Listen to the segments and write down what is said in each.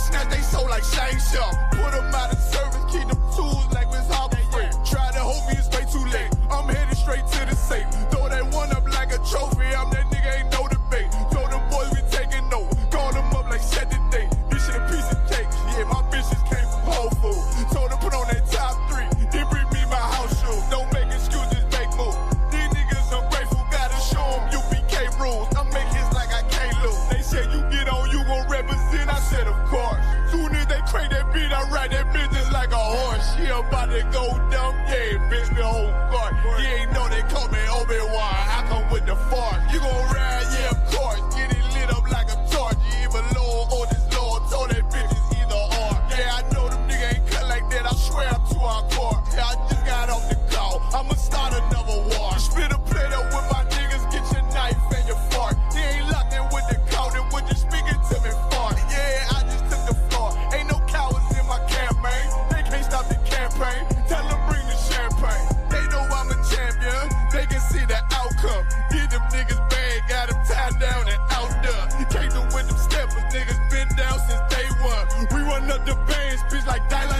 snatch they soul like Shang Tsung. Put them out of service, keep them tools like Miss Hopper. Try to hold me, it's way too late. I'm headed straight to the safe. Throw that one up like a trophy. I'm that nigga, ain't no debate. Told them boys we taking over. Call them up like set the date. This shit a piece of cake. Yeah, my bitches came from Whole Foods. Told them put on that top 3. Then bring me my house shoes. Don't make excuses, make moves. These niggas ungrateful, gotta show them UPK rules. I make hits like I can't lose. They said you get on, you gon' represent. I said of course. Soon as they crank that beat, I ride that business like a horse. She about to go dumb, yeah, bitch, me whole guard. You ain't know they call me Obi-Wan. I come with the force. You gon' ride, yeah, of course. Get it lit up like a torch. You even low or this low. Told that bitches either or. Yeah, I know them niggas ain't cut like that. I swear I'm to our core. Yeah, I just got off the call. I'ma start another war. Spit a plate up with my niggas. Get your knife and your fork. They ain't locked in with the count. And when you speaking to me, fart. Yeah, I just took the floor. Ain't no cowards in my campaign. They can't stop the campaign. Tell them bring the champagne. They know I'm a champion. They can see the outcome. Get them niggas bad. Got them tied down and out there. Came through with them steppers. Niggas been down since day one. We run up the bands, bitch, like Dylan.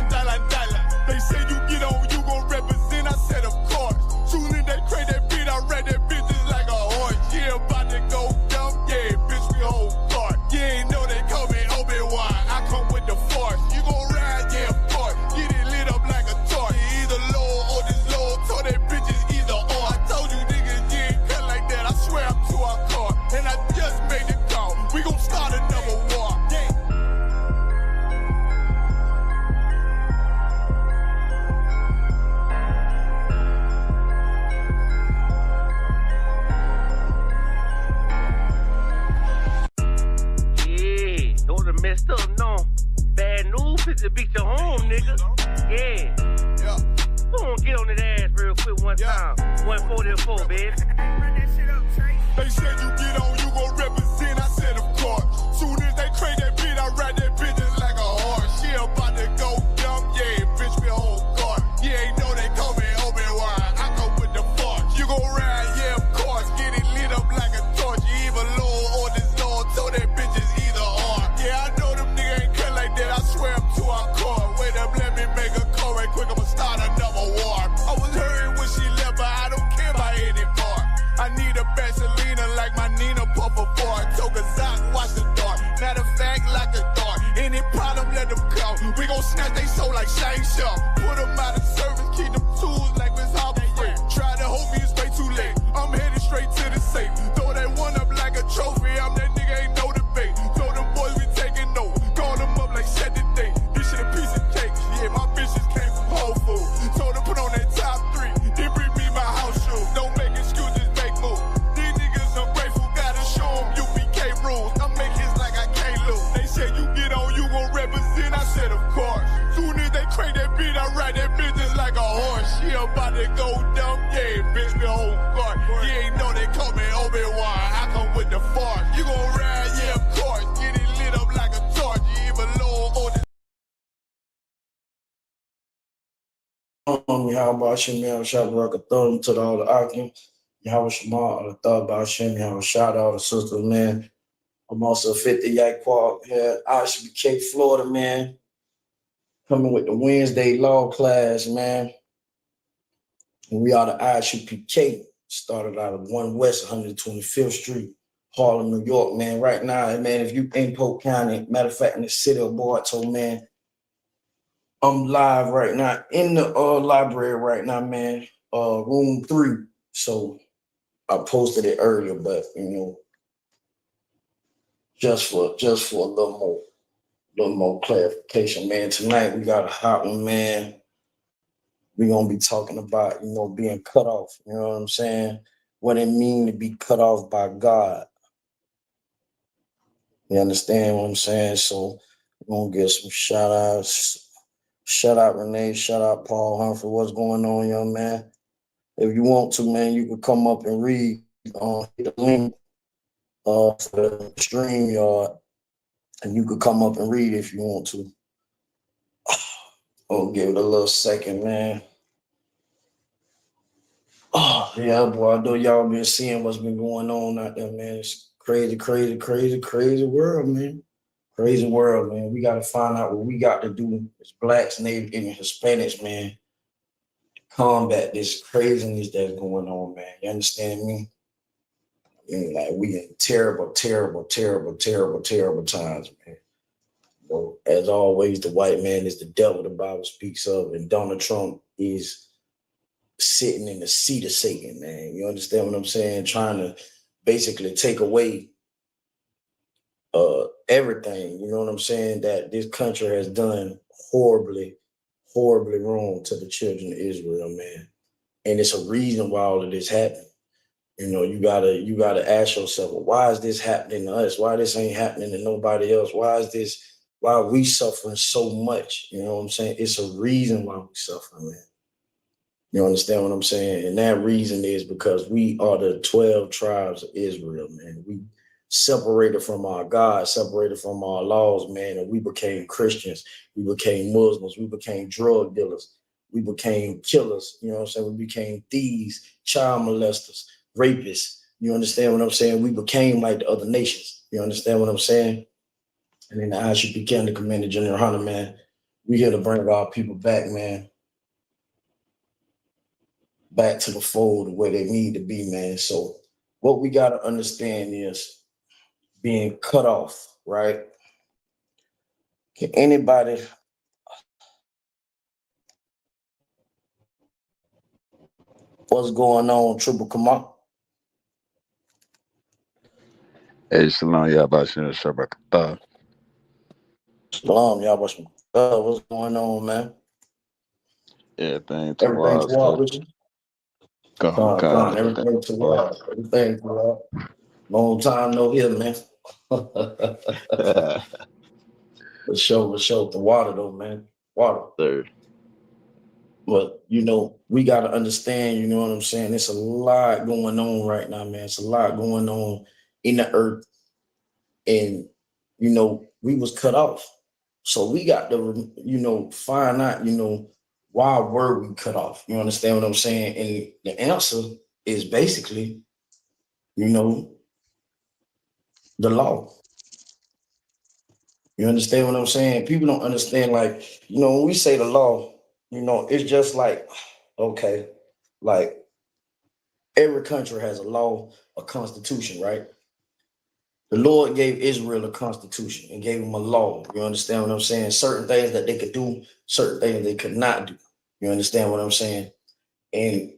They say you get on, you gon' represent. I said, of course. Soon as they crank that beat, I ride that bitch just like a horse. Yeah, about to go dumb. Yeah, bitch, we whole guard. You ain't know they call me Obi-Wan. I come with the force. You gon' ride, yeah, of course. Get it lit up like a torch. You either low or this low. Told that bitches either or. I told you niggas, you ain't cut like that. I swear I'm to our car. And I just made the call. We gon' start another war. Yeah. Those are messed up, no. Bad news, bitch, beat your home, nigga. Yeah. Go on, get on that ass real quick one time. 144, bitch. They said you get on, you gon' represent. I said, of course. Soon as they crank that beat, I ride that bitch just like a horse. She about to go dumb, yeah, bitch, me whole guard. You ain't know they call me Obi-Wan. I come with the force. You gon' ride, yeah, of course. Get it lit up like a torch. You even low or this low. Told that bitches either or. Yeah, I know them niggas ain't cut like that. I swear I'm to our core. Wait up, let me make a call right quick. I'ma start another war. I was hurting when she left, but I don't care about anymore. I need a Vaseline like my Nina Puffer Ford. Took a sock, watch the dark. Matter of fact, like a dart. Any problem, let them come. We gon' snatch they soul like Shang Tsung. Put them out of service, keep them tools like Miss Hopper. Try to hold me, it's way too late. I'm headed straight to the safe. Throw that one up like a trophy. I'm that nigga, ain't no debate. Told them boys we taking over. Call them up like set the date. This shit a piece of cake. Yeah, my bitches came from Whole Foods. Told them put on that top 3. Then bring me my house shoes. Don't make excuses, make moves. These niggas ungrateful, gotta show them UPK rules. I make hits like I can't lose. They said you get on, you gon' represent. I said, of course. Soon as they crank that beat, I ride that bitch just like a horse. She about to go dumb, yeah, bitch, me whole guard. You ain't know they call me Obi-Wan. I come with the force. You gon' ride, yeah, of course. Get it lit up like a torch. You even low or this. Yahweh Shem Yahweh Shabbat Thumb to all the Akim. Yahweh Shema, the Thug Bashem, Yahweh shout out the sisters, man. I'm also 50 Yaquan here, Isupk, Florida, man. Coming with the Wednesday Law Class, man. And we are the Isupk. Started out of 1 West 125th Street, Harlem, New York, man. Right now, man, if you in Polk County, matter of fact, in the city of Bartow, man, I'm live right now in the library right now, man. Room 3. So I posted it earlier, but you know, just for a little more clarification, man. Tonight we got a hot one, man. We're gonna be talking about, you know, being cut off. You know what I'm saying? What it means to be cut off by God. You understand what I'm saying? So we're gonna get some shout outs. Shout out Renee, shout out Paul Humphrey. What's going on, young man? If you want to, man, you can come up and read on the link for the stream yard, and you could come up and read if you want to. I'll give it a little second, man. Oh, yeah, boy, I know y'all been seeing what's been going on out there, man. It's crazy, crazy, crazy, crazy world, man. Crazy world, man. We got to find out what we got to do as blacks, Native and Hispanics, man. Combat this craziness that's going on, man. You understand me? And like we in terrible, terrible, terrible, terrible, terrible times, man. So, as always, the white man is the devil the Bible speaks of, and Donald Trump is sitting in the seat of Satan, man. You understand what I'm saying? Trying to basically take away everything, you know what I'm saying, that this country has done horribly, horribly wrong to the children of Israel, man. And it's a reason why all of this happened. You know, you gotta ask yourself, well, why is this happening to us? Why this ain't happening to nobody else? Why are we suffering so much? You know what I'm saying? It's a reason why we suffering, man. You understand what I'm saying? And that reason is because we are the 12 tribes of Israel, man. We separated from our God, separated from our laws, man, and we became Christians. We became Muslims. We became drug dealers. We became killers. You know what I'm saying? We became thieves, child molesters, rapists. You understand what I'm saying? We became like the other nations. You understand what I'm saying? And then the Isupk Wednesday Commander General Hunter, man, we here to bring our people back, man. Back to the fold where they need to be, man. So what we got to understand is being cut off, right? Can anybody what's going on, Triple Kamal? Hey, Shalom, Yabashir, Shabakatah. Shalom, y'all. What's going on, man? Everything Everything towards to with you? God, everything Everything to everything to long time no here, man. For sure. The water though, man. Water. Third. But you know, we gotta understand, you know what I'm saying? It's a lot going on right now, man. It's a lot going on in the earth. And you know, we was cut off. So we got to, you know, find out, you know, why were we cut off? You understand what I'm saying? And the answer is basically, you know, the law. You understand what I'm saying? People don't understand, like, you know, when we say the law, you know, it's just like, okay, like every country has a law, a constitution, right? The Lord gave Israel a constitution and gave them a law. You understand what I'm saying? Certain things that they could do, certain things they could not do. You understand what I'm saying? And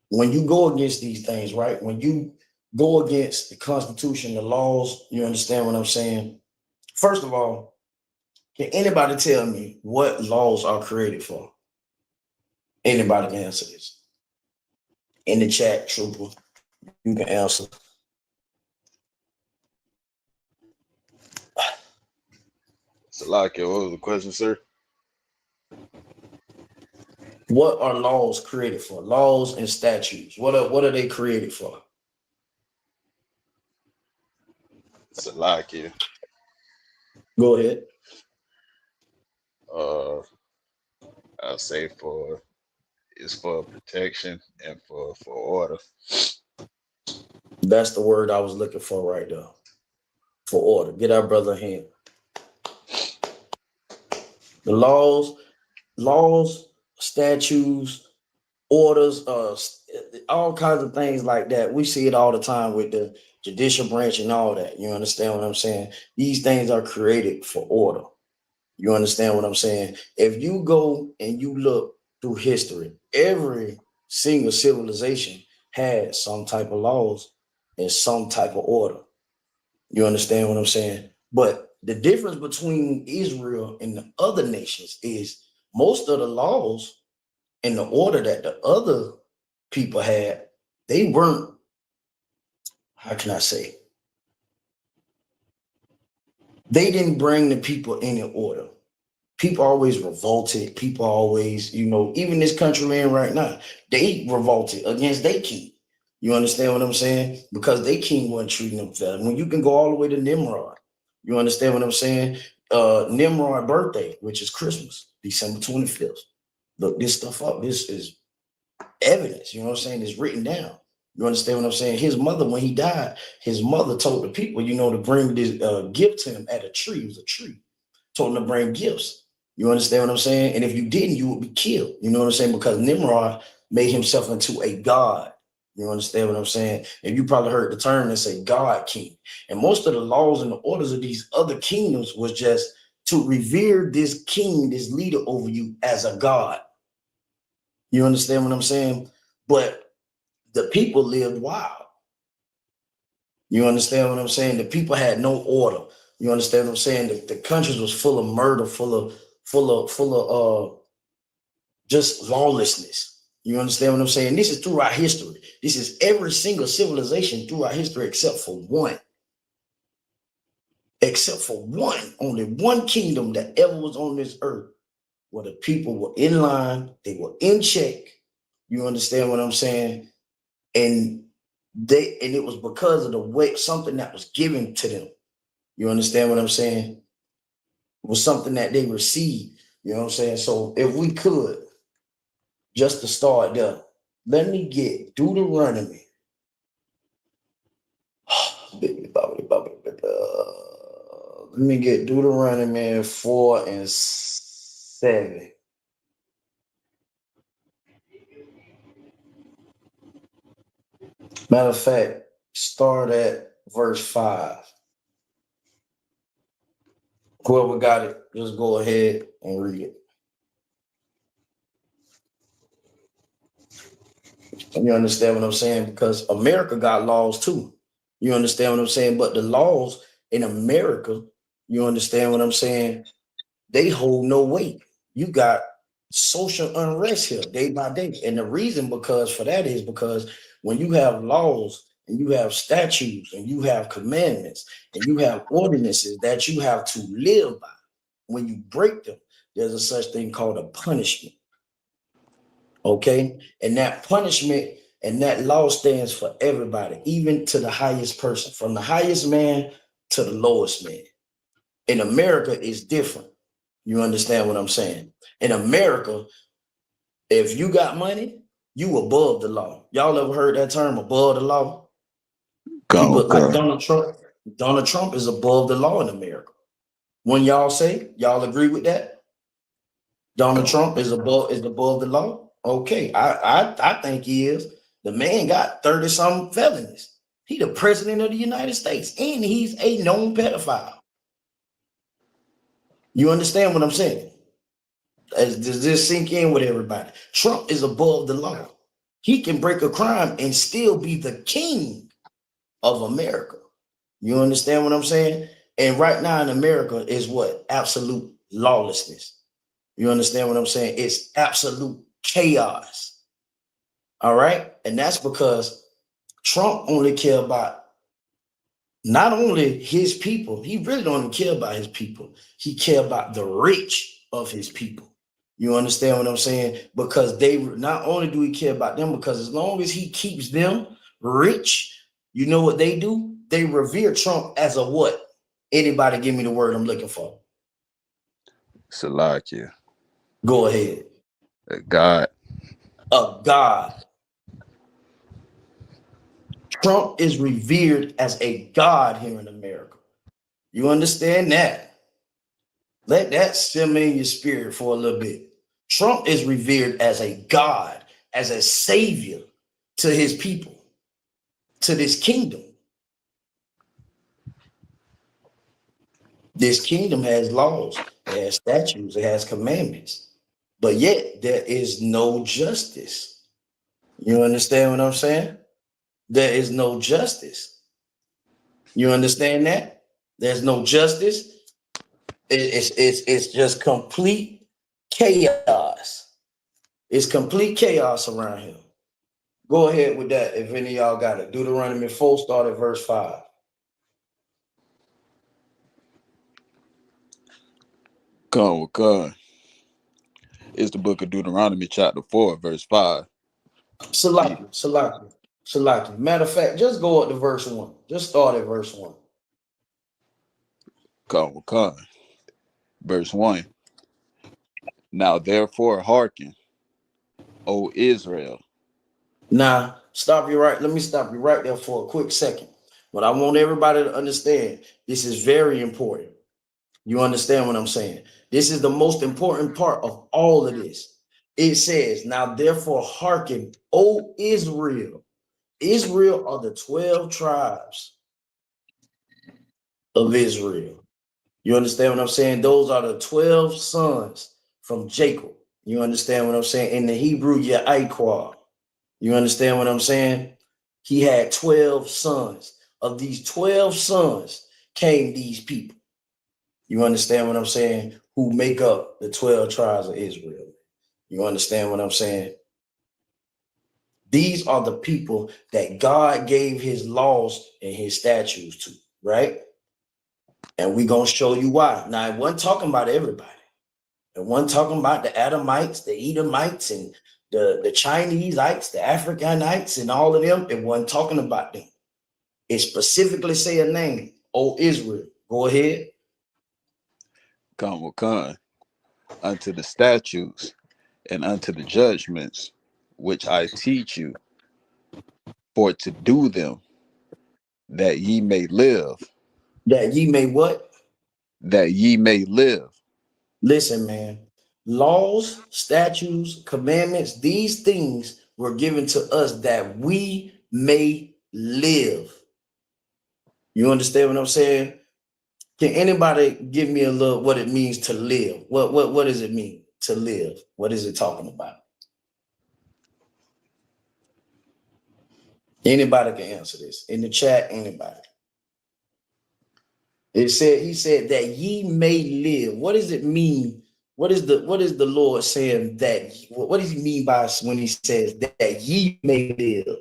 when you go against these things, right? When you go against the Constitution, the laws, you understand what I'm saying? First of all, can anybody tell me what laws are created for? Anybody can answer this. In the chat, Trooper, you can answer. Salakia, what was the question, sir? What are laws created for? Laws and statutes. What are they created for? Salakia. Go ahead. I'll say it's for protection and for order. That's the word I was looking for right there. For order. Get our brother a hand. The laws, statutes, orders, all kinds of things like that. We see it all the time with the judicial branch and all that. You understand what I'm saying? These things are created for order. You understand what I'm saying? If you go and you look through history, every single civilization had some type of laws and some type of order. You understand what I'm saying? But the difference between Israel and the other nations is most of the laws and the order that the other people had, they weren't, how can I say? They didn't bring the people in order. People always revolted. People always, you know, even this country we're in right now, they revolted against their king. You understand what I'm saying? Because their king wasn't treating them fair. When you can go all the way to Nimrod, you understand what I'm saying? Nimrod birthday, which is Christmas, December 25th. Look this stuff up. This is evidence, you know what I'm saying? It's written down. You understand what I'm saying? His mother, when he died, his mother told the people, to bring this gift to him at a tree. It was a tree. Told him to bring gifts. You understand what I'm saying? And if you didn't, you would be killed. You know what I'm saying? Because Nimrod made himself into a god. You understand what I'm saying? And you probably heard the term that say God King. And most of the laws and the orders of these other kingdoms was just to revere this king, this leader over you as a god. You understand what I'm saying? But the people lived wild. You understand what I'm saying? The people had no order. You understand what I'm saying? The countries was full of murder, full of just lawlessness. You understand what I'm saying? This is throughout history. This is every single civilization throughout history except for one. Except for one. Only one kingdom that ever was on this earth where the people were in line, they were in check. You understand what I'm saying? And it was because of the way, something that was given to them. You understand what I'm saying? It was something that they received. You know what I'm saying? So if we could, just to start there, let me get Deuteronomy. Let me get Deuteronomy 4 and 7. Matter of fact, start at verse 5. Whoever got it, just go ahead and read it. You understand what I'm saying? Because America got laws too. You understand what I'm saying? But the laws in America, you understand what I'm saying? They hold no weight. You got social unrest here day by day. And the reason for that is because when you have laws and you have statutes and you have commandments and you have ordinances that you have to live by, when you break them, there's a such thing called a punishment. Okay? And that punishment and that law stands for everybody, even to the highest person, from the highest man to the lowest man. In America, it's different. You understand what I'm saying? In America, if you got money, you above the law. Y'all ever heard that term, above the law? Like Donald Trump. Donald Trump is above the law in America. When y'all say, y'all agree with that? Donald Trump is above the law? Okay, I think he is. The man got 30-some felonies. He the president of the United States, and he's a known pedophile. You understand what I'm saying? Does this sink in with everybody? Trump is above the law. He can break a crime and still be the king of America. You understand what I'm saying? And right now in America is what? Absolute lawlessness. You understand what I'm saying? It's absolute chaos. All right? And that's because Trump only care about not only his people, he really don't care about his people. He care about the rich of his people. You understand what I'm saying? Because they not only do he care about them, because as long as he keeps them rich, you know what they do? They revere Trump as a what? Anybody give me the word I'm looking for? Salakia. Go ahead. A god. A god. Trump is revered as a god here in America. You understand that? Let that simmer in your spirit for a little bit. Trump is revered as a god, as a savior to his people, to this kingdom. This kingdom has laws, it has statutes, it has commandments, but yet there is no justice. You understand what I'm saying? There is no justice. You understand that? There's no justice. It's just complete chaos. It's complete chaos around here. Go ahead with that if any of y'all got it. Deuteronomy 4, start at verse 5. God. It's the book of Deuteronomy, chapter 4, verse 5. Salaki. Matter of fact, just go up to verse 1. Just start at verse 1. God. Verse 1. Now therefore hearken, O Israel. Now, Let me stop you right there for a quick second. But I want everybody to understand this is very important. You understand what I'm saying? This is the most important part of all of this. It says, now therefore hearken, O Israel. Israel are the 12 tribes of Israel. You understand what I'm saying? Those are the 12 sons from Jacob. You understand what I'm saying? In the Hebrew, Ya'ikwa. You understand what I'm saying? He had 12 sons. Of these 12 sons came these people. You understand what I'm saying? Who make up the 12 tribes of Israel. You understand what I'm saying? These are the people that God gave his laws and his statutes to, right? And we're going to show you why. Now, I wasn't talking about everybody. I wasn't talking about the Adamites, the Edomites, and the Chineseites, the Africanites, and all of them. It wasn't talking about them. It specifically say a name, O Israel. Go ahead. Come, unto the statutes and unto the judgments which I teach you, for to do them, that ye may live. That ye may what? That ye may live. Listen, man. Laws, statutes, commandments, these things were given to us that we may live. You understand what I'm saying? Can anybody give me a little what it means to live? What does it mean to live? What is it talking about? Anybody can answer this. In the chat, anybody. He said that ye may live. What does it mean? What is the Lord saying that? What does he mean by when he says that ye may live?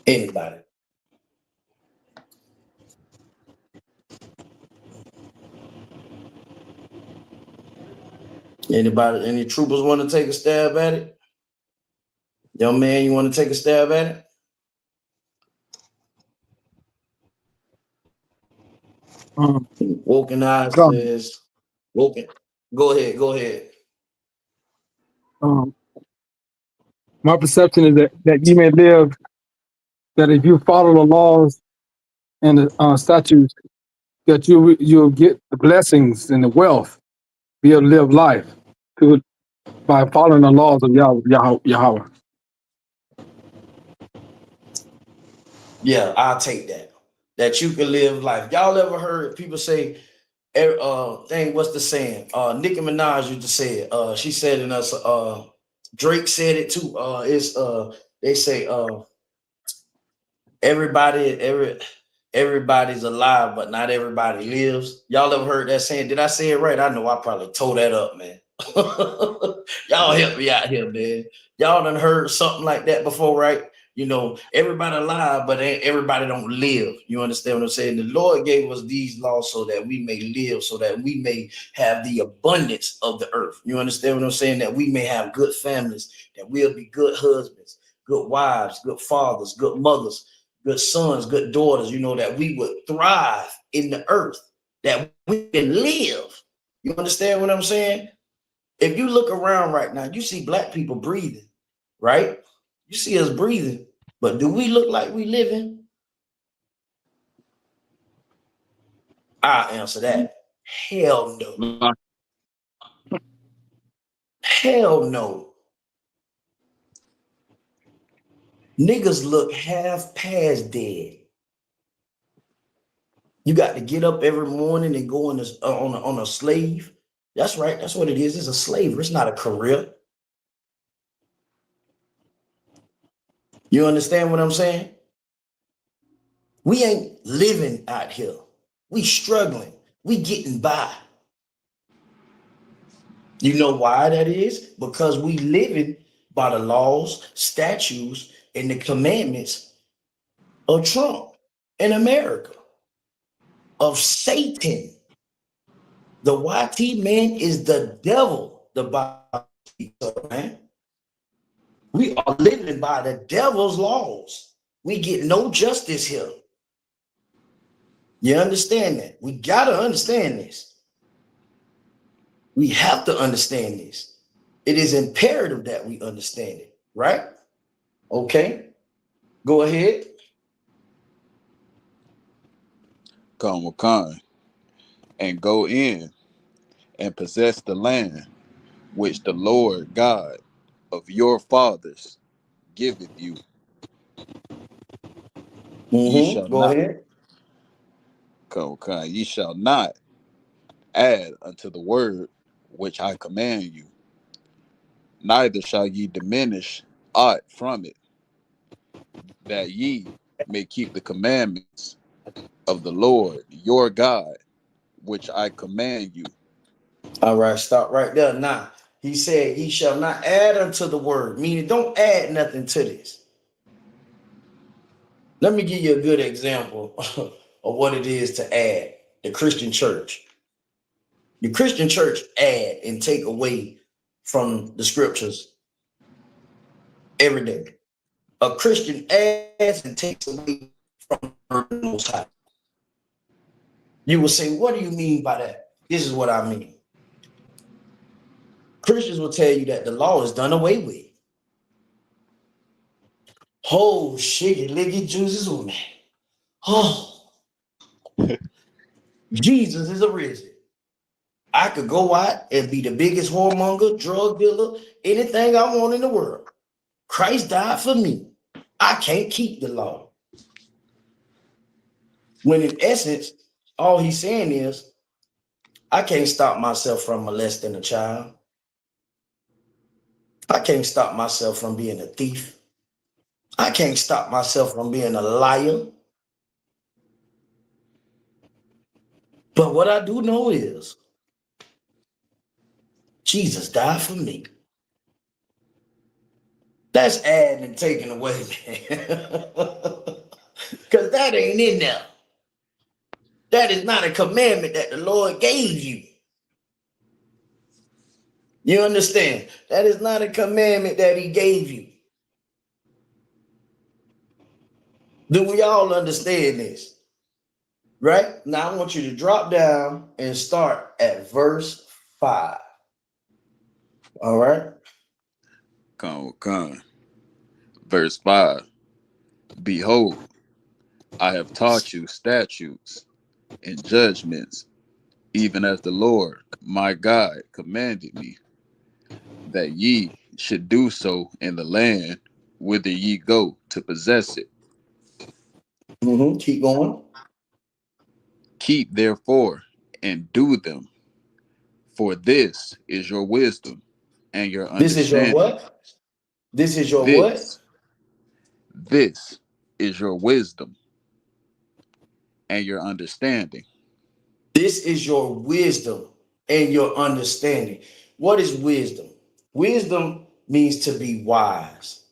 Anybody? Anybody? Any troopers want to take a stab at it? Young man, you want to take a stab at it? Woken Eye says, Woken. Go ahead. My perception is that you may live, that if you follow the laws and the statutes, that you'll get the blessings and the wealth, be able to live life by following the laws of Yahweh. Yeah, I'll take that. That you can live life. Y'all ever heard people say, what's the saying? Nicki Minaj used to say it. She said in us, Drake said it too. They say everybody's alive, but not everybody lives. Y'all ever heard that saying? Did I say it right? I know I probably tore that up, man. Y'all help me out here, man. Y'all done heard something like that before, right? You know, everybody alive, but everybody don't live. You understand what I'm saying? The Lord gave us these laws so that we may live, so that we may have the abundance of the earth. You understand what I'm saying? That we may have good families, that we'll be good husbands, good wives, good fathers, good mothers, good sons, good daughters, you know, that we would thrive in the earth, that we can live. You understand what I'm saying? If you look around right now, you see black people breathing, right? You see us breathing, but do we look like we living? I'll answer that. Hell no. Hell no. Niggas look half past dead. You got to get up every morning and go on a slave. That's right. That's what it is. It's a slavery. It's not a career. You understand what I'm saying? We ain't living out here. We struggling. We getting by. You know why that is? Because we living by the laws, statutes, and the commandments of Trump in America, of Satan. The YT man is the devil, the Bible speaks of, man. We are living by the devil's laws. We get no justice here. You understand that? We got to understand this. We have to understand this. it is imperative that we understand it, right? Okay, go ahead. Come Wakan, and go in and possess the land which the Lord God of your fathers giveth you. Ye shall Go not, ahead. Come Wakan, ye shall not add unto the word which I command you, neither shall ye diminish aught from it, that ye may keep the commandments of the Lord your God, which I command you. All right, stop right there. Now, he said, he shall not add unto the word, meaning don't add nothing to this. Let me give you a good example of what it is to add. The Christian church. The Christian church add and take away from the scriptures every day. A Christian adds and takes away from the Most High. You will say, what do you mean by that? This is what I mean. Christians will tell you that the law is done away with. Oh, shit, licky juices on me. Oh, Jesus is arisen. I could go out and be the biggest whoremonger, drug dealer, anything I want in the world. Christ died for me. I can't keep the law. When in essence, all he's saying is, I can't stop myself from molesting a child. I can't stop myself from being a thief. I can't stop myself from being a liar. But what I do know is, Jesus died for me. That's adding and taking away, man. Because that ain't in there. That is not a commandment that the Lord gave you. You understand? That is not a commandment that he gave you. Do we all understand this? Right? Now I want you to drop down and start at verse 5. All right? Come. Verse 5. Behold, I have taught you statutes and judgments, even as the Lord my God commanded me, that ye should do so in the land whither ye go to possess it. Keep going. Keep therefore and do them, for this is your wisdom and your This is your understanding. what? This is your what? This is your wisdom and your understanding. This is your wisdom and your understanding. What is wisdom? Wisdom means to be wise,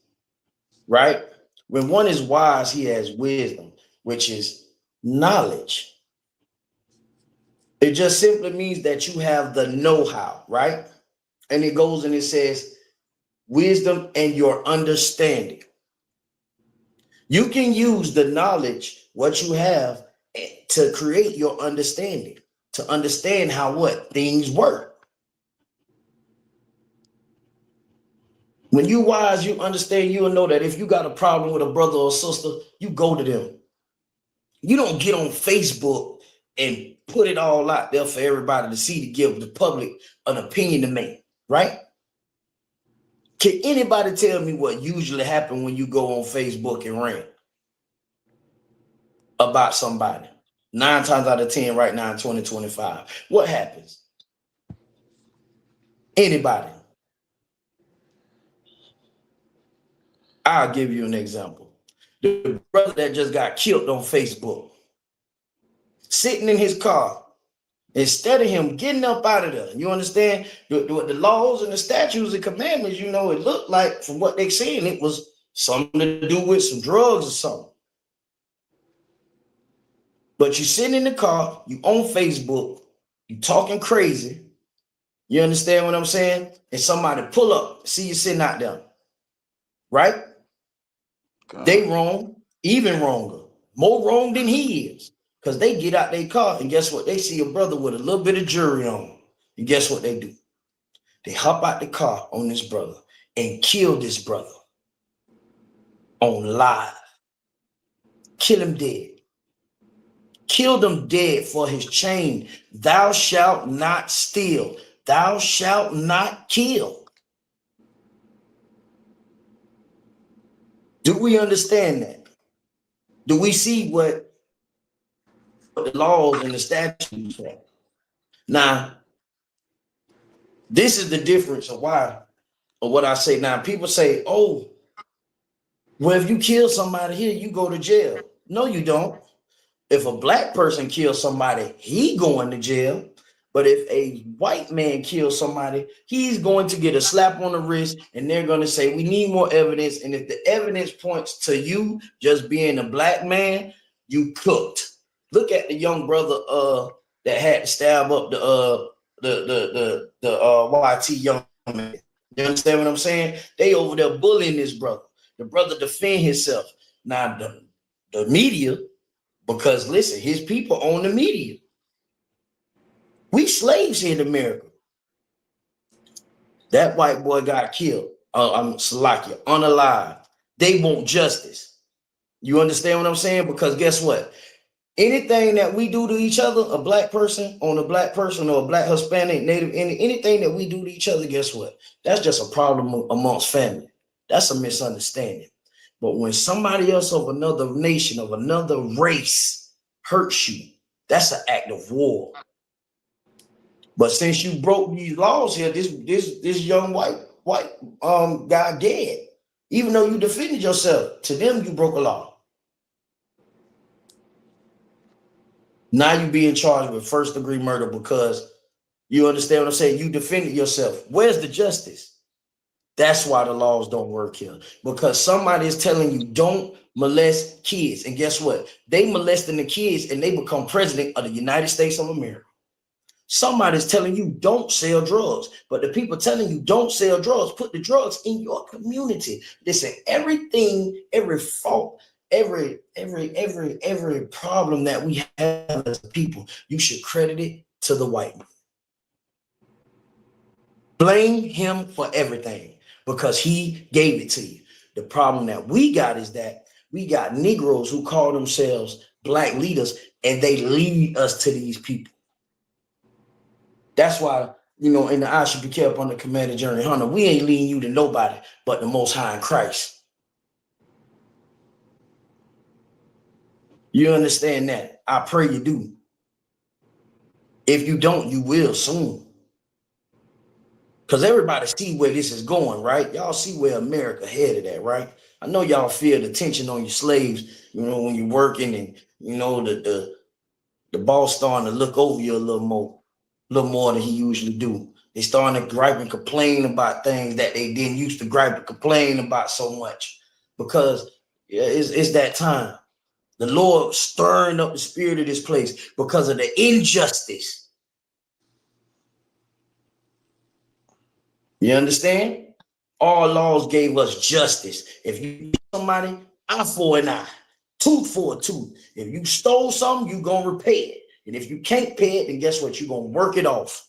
right? When one is wise, he has wisdom, which is knowledge. It just simply means that you have the know-how, right? And it goes and it says wisdom and your understanding. You can use the knowledge, what you have, to create your understanding, to understand how what things work. When you wise, you understand, you'll know that if you got a problem with a brother or sister, you go to them. You don't get on Facebook and put it all out there for everybody to see, to give the public an opinion to make, right? Can anybody tell me what usually happens when you go on Facebook and rant about somebody? 9 times out of 10 right now in 2025. What happens? Anybody? I'll give you an example. The brother that just got killed on Facebook, sitting in his car, instead of him getting up out of there, you understand? The laws and the statutes and commandments, you know, it looked like, from what they're saying, it was something to do with some drugs or something. But you sitting in the car, you on Facebook, you talking crazy. You understand what I'm saying? And somebody pull up, see you sitting out there, right? God. They wrong, even wronger, more wrong than he is, because they get out their car and guess what? They see a brother with a little bit of jewelry on, and guess what they do? They hop out the car on this brother and kill this brother on live. Kill him dead. Kill them dead for his chain. Thou shalt not steal. Thou shalt not kill. Do we understand that? Do we see what the laws and the statutes are? Now, this is the difference of why, or what I say now. People say, oh, well, if you kill somebody here, you go to jail. No, you don't. If a black person kills somebody, he going to jail. But if a white man kills somebody, he's going to get a slap on the wrist, and they're going to say, we need more evidence. And if the evidence points to you just being a black man, you cooked. Look at the young brother that had to stab up the YT young man. You understand what I'm saying? They over there bullying this brother. The brother defend himself. Now the media, because listen, his people own the media. We slaves here in America. That white boy got killed. I'm Salakia, unalive. They want justice. You understand what I'm saying? Because guess what? Anything that we do to each other, a black person on a black person or a black Hispanic, Native, anything that we do to each other, guess what? That's just a problem amongst family. That's a misunderstanding. But when somebody else of another nation, of another race hurts you, that's an act of war. But since you broke these laws here, this young white guy dead. Even though you defended yourself, to them you broke a law. Now you being charged with first-degree murder because you understand what I'm saying? You defended yourself. Where's the justice? That's why the laws don't work here. Because somebody is telling you don't molest kids. And guess what? They molesting the kids and they become president of the United States of America. Somebody's telling you don't sell drugs, but the people telling you don't sell drugs, put the drugs in your community. Listen, everything, every fault, every problem that we have as people, you should credit it to the white man. Blame him for everything because he gave it to you. The problem that we got is that we got Negroes who call themselves black leaders and they lead us to these people. That's why, you know, in the Isupk kept on the commanded journey, Hunter, we ain't leading you to nobody but the Most High in Christ. You understand that? I pray you do. If you don't, you will soon. Because everybody see where this is going, right? Y'all see where America headed at, right? I know y'all feel the tension on your slaves, you know, when you're working and, you know, the boss starting to look over you a little more than he usually do. They starting to gripe and complain about things that they didn't used to gripe and complain about so much because it's that time. The Lord stirring up the spirit of this place because of the injustice. You understand? All laws gave us justice. If you somebody, eye for an eye, tooth for a tooth. If you stole something, you're going to repay it. And if you can't pay it, then guess what? You're going to work it off.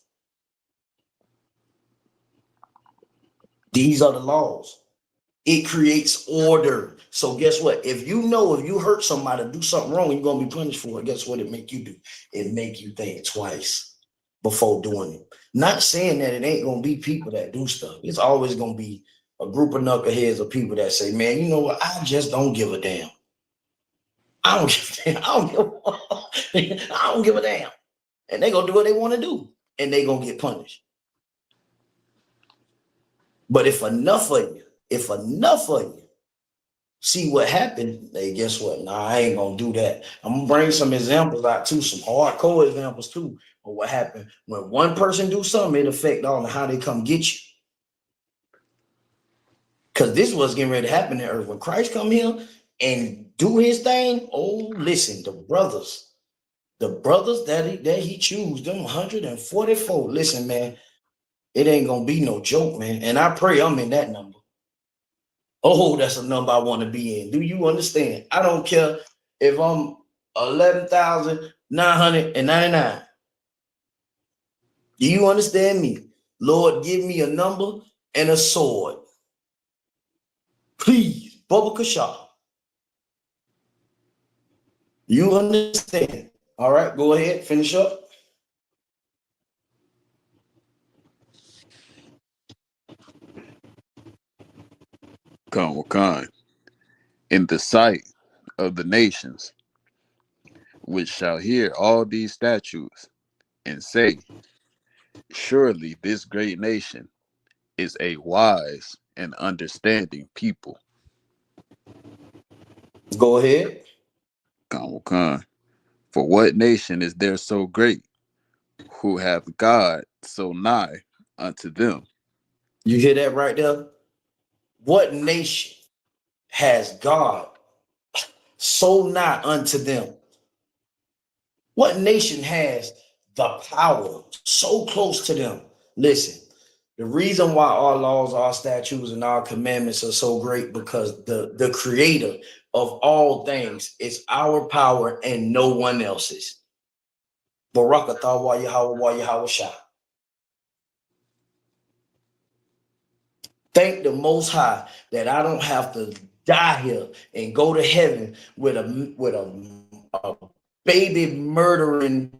These are the laws. It creates order. So guess what? If you know if you hurt somebody, do something wrong, you're going to be punished for it. Guess what it make you do? It make you think twice before doing it. Not saying that it ain't going to be people that do stuff. It's always going to be a group of knuckleheads of people that say, man, you know what? I just don't give a damn. I don't give a damn. And they're going to do what they want to do. And they're going to get punished. But if enough of you see what happened, hey, guess what? Nah, I ain't going to do that. I'm going to bring some examples out too, some hardcore examples too of what happened. When one person do something, it affect all how they come get you. Because this was getting ready to happen in earth. When Christ come here and do his thing, oh, listen, the brothers that he choose, them 144, listen, man, it ain't gonna be no joke, man. And I pray I'm in that number. Oh, that's a number I want to be in. Do you understand? I don't care if I'm 11,999. Do you understand me? Lord, give me a number and a sword. Please, Bubba Kashaw. You understand? All right, go ahead, finish up. Khan, in the sight of the nations, which shall hear all these statutes, and say, surely this great nation is a wise and understanding people. Go ahead. Khan, for what nation is there so great, who hath God so nigh unto them? You hear that right there? What nation has God so nigh unto them? What nation has the power so close to them? Listen, the reason why our laws, our statutes, and our commandments are so great because the creator of all things is our power and no one else's. Barakatah wa Yahweh Shah. Thank the Most High that I don't have to die here and go to heaven with a baby murdering,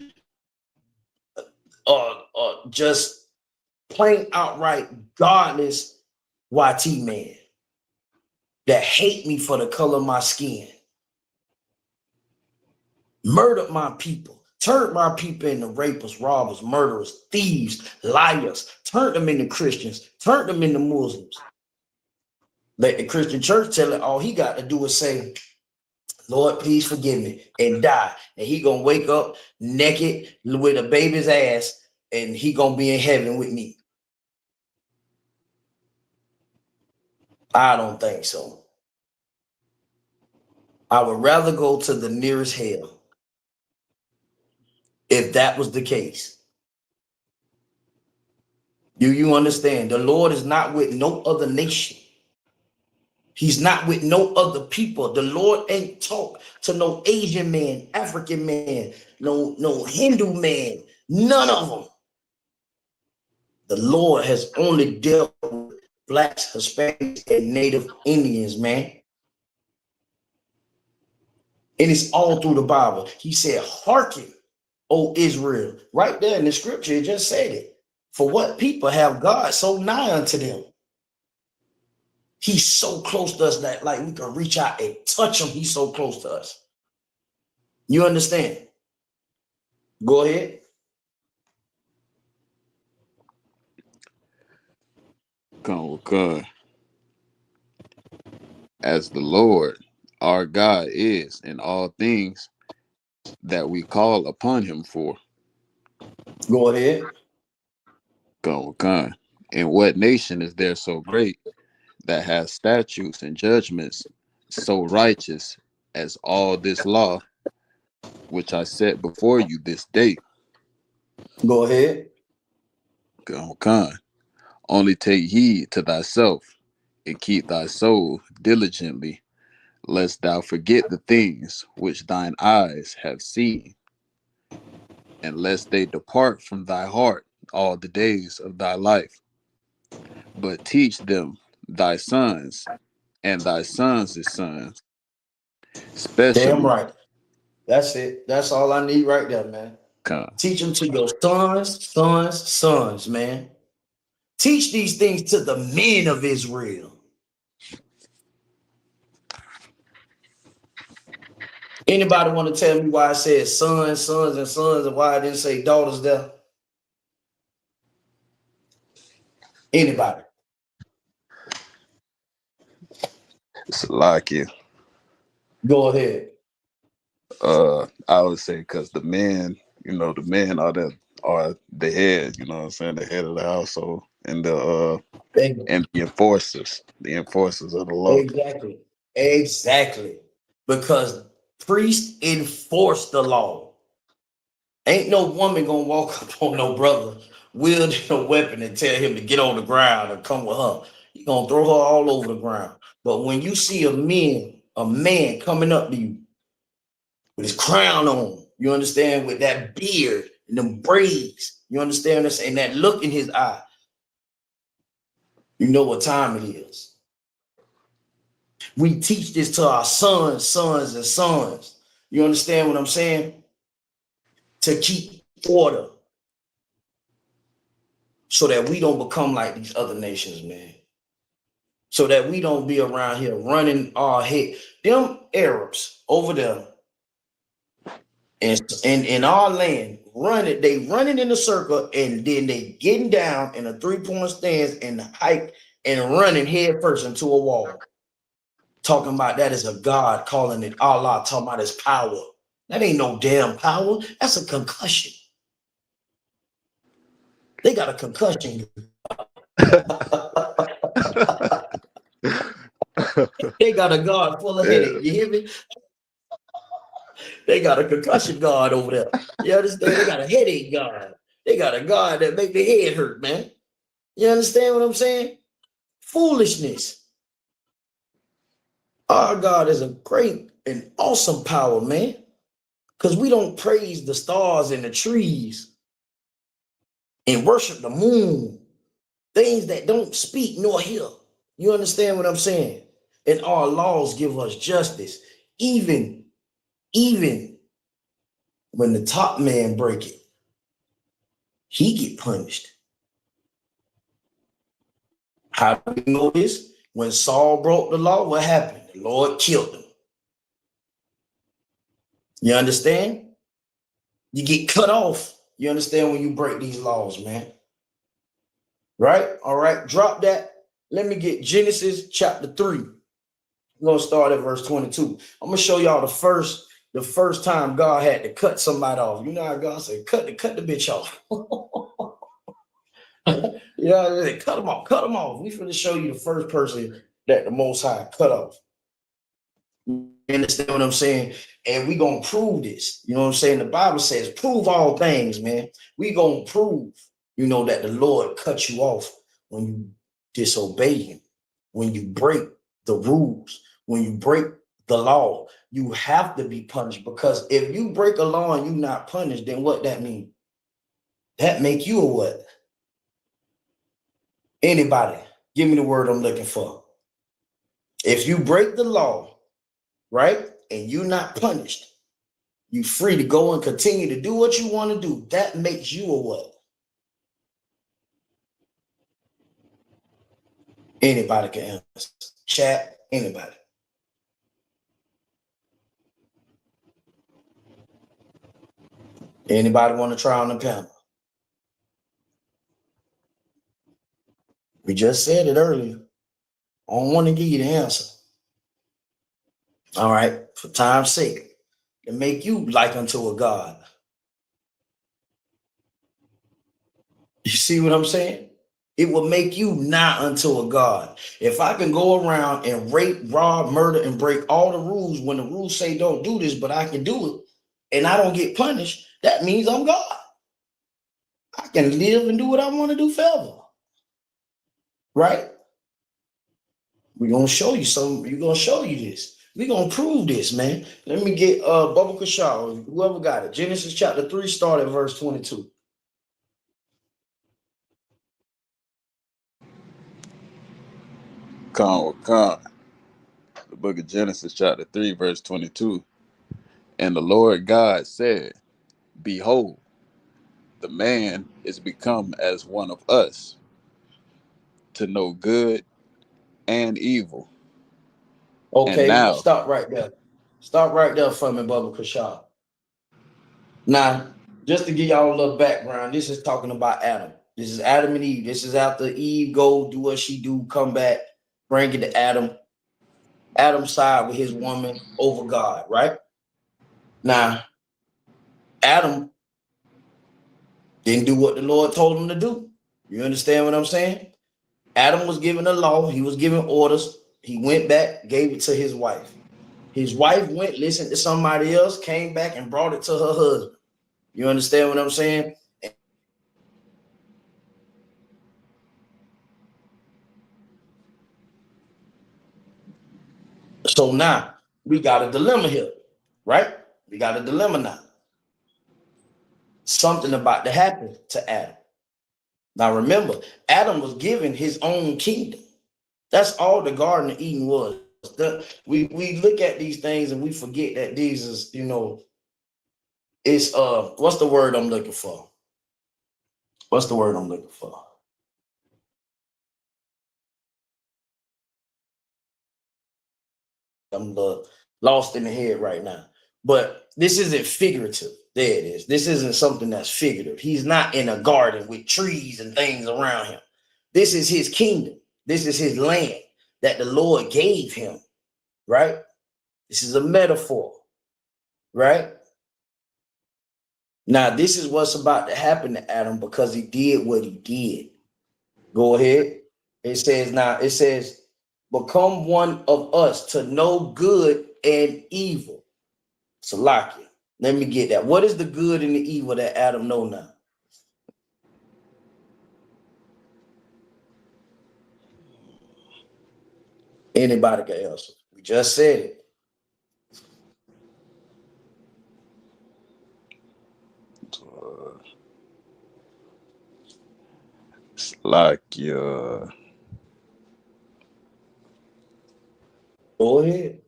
just plain outright godless YT man that hate me for the color of my skin, murdered my people, turned my people into rapists, robbers, murderers, thieves, liars, turned them into Christians, turned them into Muslims. Let the Christian church tell it all he got to do is say, Lord, please forgive me, and die. And he gonna wake up naked with a baby's ass, and he gonna be in heaven with me. I don't think so. I would rather go to the nearest hell if that was the case. Do you understand? The Lord is not with no other nation. He's not with no other people. The Lord ain't talk to no Asian man, African man, no Hindu man, none of them. The Lord has only dealt with blacks, Hispanics, and Native Indians, man. And it's all through the Bible. He said, hearken, O Israel. Right there in the scripture, it just said it. For what people have God so nigh unto them? He's so close to us that like we can reach out and touch him. He's so close to us. You understand? Go ahead. Khan, as the Lord our God is in all things that we call upon him for. Go ahead. Khan, and what nation is there so great that has statutes and judgments so righteous as all this law which I set before you this day? Go ahead. Khan, only take heed to thyself and keep thy soul diligently, lest thou forget the things which thine eyes have seen, and lest they depart from thy heart all the days of thy life. But teach them thy sons and thy sons' sons, especially. Damn right. That's it. That's all I need right there, man. Teach them to your sons, man. Teach these things to the men of Israel. Anybody want to tell me why I said sons, and why I didn't say daughters there? Anybody? It's like it. Go ahead. I would say because the men are the head, you know what I'm saying, the head of the household, and the enforcers of the law. Exactly. Because priests enforce the law. Ain't no woman gonna walk up on no brother wielding a weapon and tell him to get on the ground and come with her. You're gonna throw her all over the ground. But when you see a man coming up to you with his crown on, you understand, with that beard and them braids, you understand this, and that look in his eye, You know what time it is. We teach this to our sons, sons, and sons. You understand what I'm saying? To keep order so that we don't become like these other nations, man. So that we don't be around here running our head. Them Arabs over there and in our land, they running in a circle and then they getting down in a 3-point stance and hike and running head first into a wall. Talking about that is a God, calling it Allah, talking about his power. That ain't no damn power. That's a concussion. They got a concussion. They got a God full of headache. You hear me? They got a concussion God over there. You understand? They got a headache God. They got a God that make their head hurt, man. You understand what I'm saying? Foolishness. Our God is a great and awesome power, man. Because we don't praise the stars and the trees and worship the moon. Things that don't speak nor hear. You understand what I'm saying? And our laws give us justice. Even when the top man break it, he get punished. How do we know this? When Saul broke the law, what happened? The Lord killed him. You understand? You get cut off. You understand when you break these laws, man. Right? All right. Drop that. Let me get Genesis chapter 3. We're going to start at verse 22. I'm going to show y'all the first time God had to cut somebody off. You know how God said, cut the bitch off. Yeah, cut them off. We finna show you the first person that the Most High cut off. You understand what I'm saying? And we gonna prove this. You know what I'm saying? The Bible says, prove all things, man. We gonna prove, that the Lord cut you off when you disobey him, when you break the rules, when you break the law. You have to be punished, because if you break a law and you're not punished, then what that mean? That make you a what? Anybody, give me the word I'm looking for. If you break the law, right, and you're not punished, you're free to go and continue to do what you want to do. That makes you a what? Anybody can answer. Chat, anybody. Anybody want to try on the panel? We just said it earlier. I don't want to give you the answer. All right, for time's sake, to make you like unto a God. You see what I'm saying? It will make you not unto a God. If I can go around and rape, rob, murder, and break all the rules when the rules say don't do this, but I can do it and I don't get punished, that means I'm God. I can live and do what I want to do forever. Right? We're going to show you something. We're going to show you this. We're going to prove this, man. Let me get Bubba Kashaw, whoever got it. Genesis chapter 3, start at verse 22. Come. The book of Genesis chapter 3 verse 22. And the Lord God said, behold, the man is become as one of us, to know good and evil. And Okay, now, stop right there. Stop right there for me, Bubba Kashaw. Now, just to give y'all a little background, this is talking about Adam. This is Adam and Eve. This is after Eve go do what she do, come back, bring it to Adam. Adam side with his woman over God, right? Now, Adam didn't do what the Lord told him to do. You understand what I'm saying? Adam was given a law. He was given orders. He went back, gave it to his wife. His wife went, listened to somebody else, came back and brought it to her husband. You understand what I'm saying? So now we got a dilemma here, right? We got a dilemma now. Something about to happen to Adam. Now remember, Adam was given his own kingdom. That's all the Garden of Eden was. We look at these things and we forget that these is, it's what's the word I'm looking for? What's the word I'm looking for? I'm lost in the head right now. But this isn't figurative. There it is. This isn't something that's figurative. He's not in a garden with trees and things around him. This is his kingdom. This is his land that the Lord gave him, right? This is a metaphor, right? Now, this is what's about to happen to Adam because he did what he did. Go ahead. It says, become one of us to know good and evil. Salakia. Let me get that. What is the good and the evil that Adam know now? Anybody can answer. We just said it. It's like your Go ahead.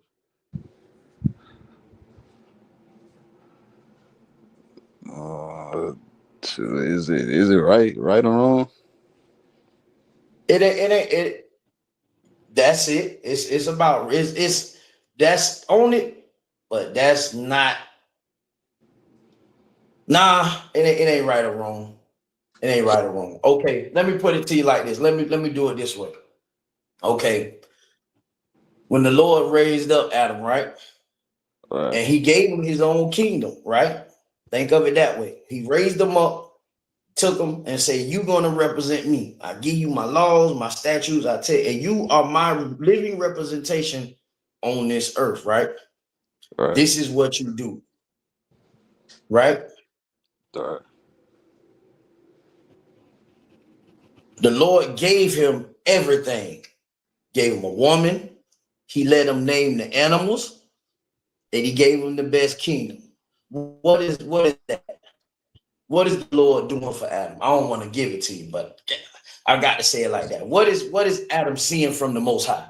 is it right or wrong? It that's it. It's about it's that's on it, but that's not. Nah, it ain't right or wrong. It ain't right or wrong. Okay, let me put it to you like this. Let me do it this way. Okay. When the Lord raised up Adam, right? Right. And he gave him his own kingdom, right? Think of it that way. He raised them up, took them, and said, you're going to represent me. I give you my laws, my statutes, I tell you, and you are my living representation on this earth, right? Right. This is what you do. Right? Right. The Lord gave him everything. Gave him a woman. He let him name the animals. And he gave him the best kingdom. What is that? What is the Lord doing for Adam? I don't want to give it to you, but I got to say it like that. What is Adam seeing from the Most High?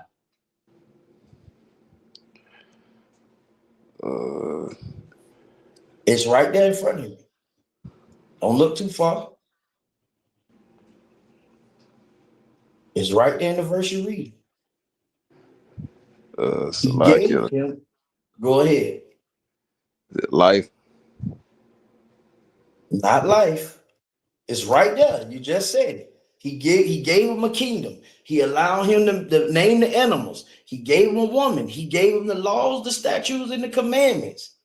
It's right there in front of you. Don't look too far. It's right there in the verse you read. So He like gave him. Go ahead. Life. Not life. It's right there. You just said it. He gave him a kingdom. He allowed him to name the animals. He gave him a woman. He gave him the laws, the statutes, and the commandments.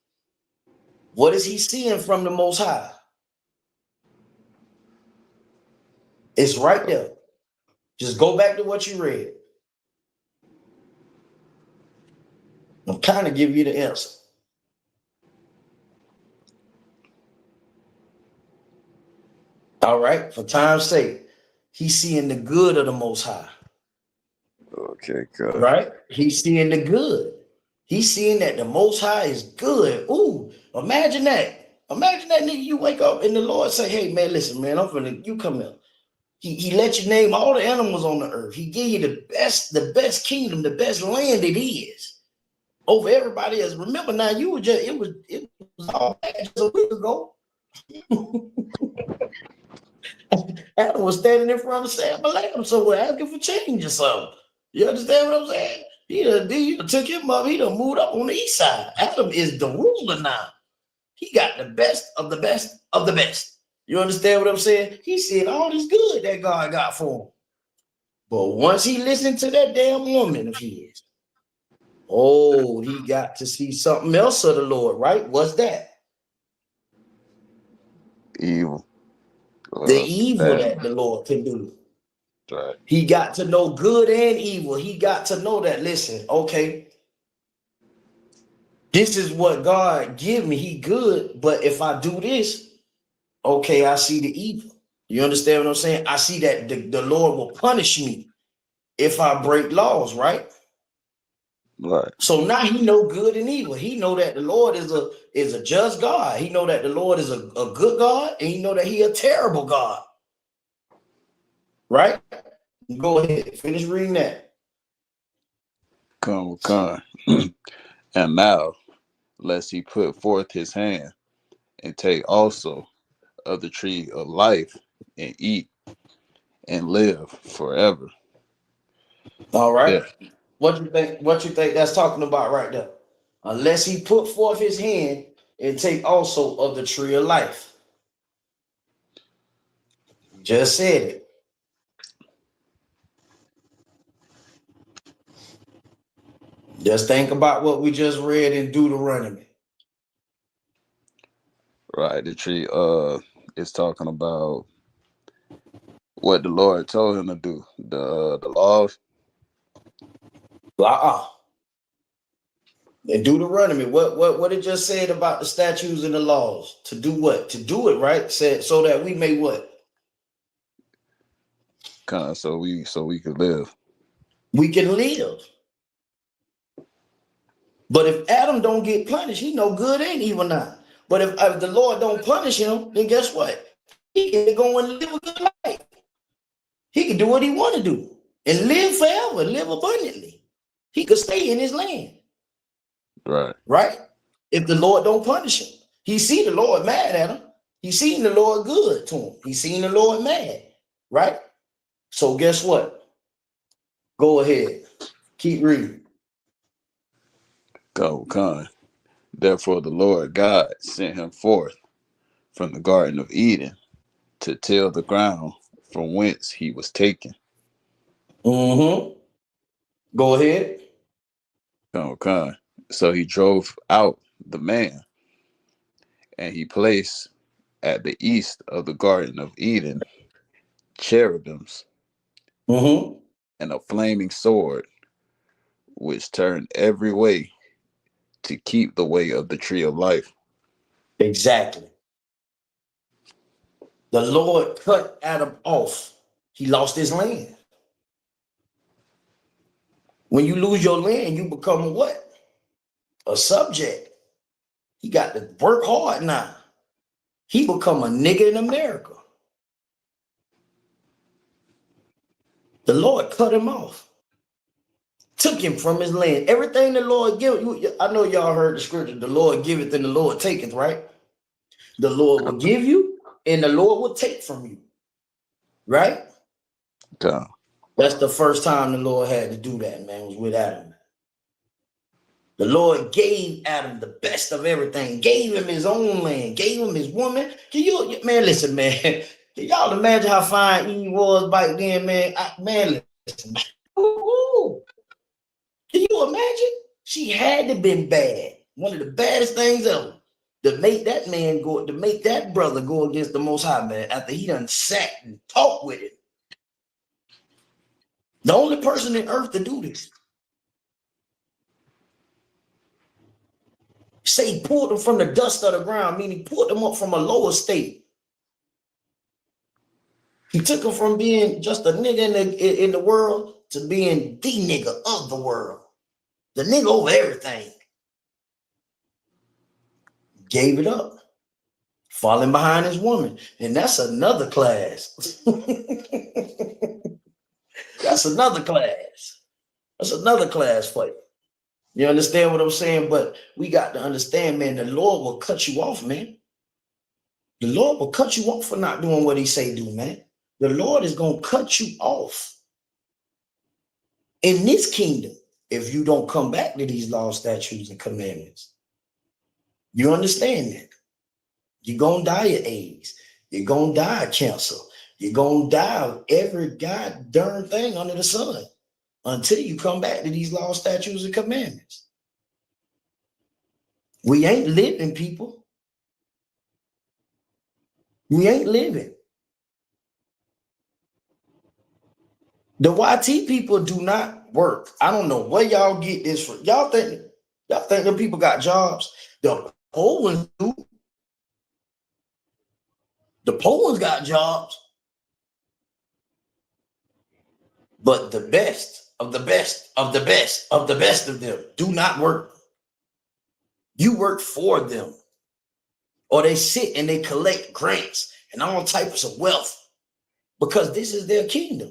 What is he seeing from the Most High? It's right there. Just go back to what you read. I'm kind of give you the answer. All right, for time's sake, he's seeing the good of the Most High. Okay, good. Right? He's seeing the good. He's seeing that the Most High is good. Ooh, imagine that. Imagine that nigga, you wake up and the Lord say, hey, man, listen, man, you come here. He let you name all the animals on the earth. He gave you the best kingdom, the best land it is over everybody else. Remember now, you were just, it was all bad just a week ago. Adam was standing in front of Sam Lamb somewhere asking for change or something. You understand what I'm saying? He done took him up. He done moved up on the east side. Adam is the ruler now. He got the best of the best of the best. You understand what I'm saying? He said all this good that God got for him. But once he listened to that damn woman of his, he got to see something else of the Lord, right? What's that? Evil. The evil that the Lord can do. Right. He got to know good and evil. He got to know that, listen, okay, this is what God give me. He good, but if I do this, okay, I see the evil. You understand what I'm saying? I see that the Lord will punish me if I break laws, right? Right. So now he know good and evil. He know that the Lord is a just God. He know that the Lord is a good God, and he know that he a terrible God. Right? Go ahead. Finish reading that. Come. And now, lest he put forth his hand and take also of the tree of life and eat and live forever. All right. Yeah. What you think? What you think that's talking about right there? Unless he put forth his hand and take also of the tree of life. Just said it. Just think about what we just read in Deuteronomy. Right. The tree is talking about what the Lord told him to do. The laws. In Deuteronomy, what it just said about the statutes and the laws. To do what? To do it, right? Said so that we may what? So we could live. We can live. But if Adam don't get punished, he no good ain't even now. But if the Lord don't punish him, then guess what? He can go and live a good life. He can do what he want to do and live forever, live abundantly. He could stay in his land. Right. Right? If the Lord don't punish him. He see the Lord mad at him. He seen the Lord good to him. He seen the Lord mad. Right? So guess what? Go ahead. Keep reading. Come. Therefore the Lord God sent him forth from the Garden of Eden to till the ground from whence he was taken. Mm-hmm. Go ahead. Come. So he drove out the man, and he placed at the east of the Garden of Eden cherubims Mm-hmm. and a flaming sword, which turned every way to keep the way of the tree of life. Exactly. The Lord cut Adam off. He lost his land. When you lose your land, you become a what? A subject. He got to work hard now. He become a nigga in America. The Lord cut him off. Took him from his land. Everything the Lord give you. I know y'all heard the scripture. The Lord giveth and the Lord taketh, right? The Lord will give you and the Lord will take from you. Right? Come. That's the first time the Lord had to do that, man, was with Adam. The Lord gave Adam the best of everything, gave him his own land, gave him his woman. Can you, man, listen, man, can y'all imagine how fine Eve was back then, man? Man, listen, man. Ooh. Can you imagine? She had to been bad. One of the baddest things ever. To make that man go, to make that brother go against the Most High, man, after he done sat and talked with it. The only person on earth to do this. Say he pulled them from the dust of the ground, meaning he pulled them up from a lower state. He took them from being just a nigga in the world to being the nigga of the world. The nigga over everything. Gave it up. Falling behind his woman. And that's another class. That's another class. That's another class for you. You understand what I'm saying? But we got to understand, man, the Lord will cut you off, man. The Lord will cut you off for not doing what he say do, man. The Lord is going to cut you off in this kingdom if you don't come back to these laws, statutes, and commandments. You understand that? You're going to die of AIDS. You're going to die of cancer. You're going to die of every goddamn thing under the sun until you come back to these laws, statutes, and commandments. We ain't living, people. We ain't living. The YT people do not work. I don't know where y'all get this from. Y'all think the people got jobs? The poor ones do. The poor ones got jobs. But the best of the best of the best of the best of them do not work. You work for them. Or they sit and they collect grants and all types of wealth. because this is their kingdom.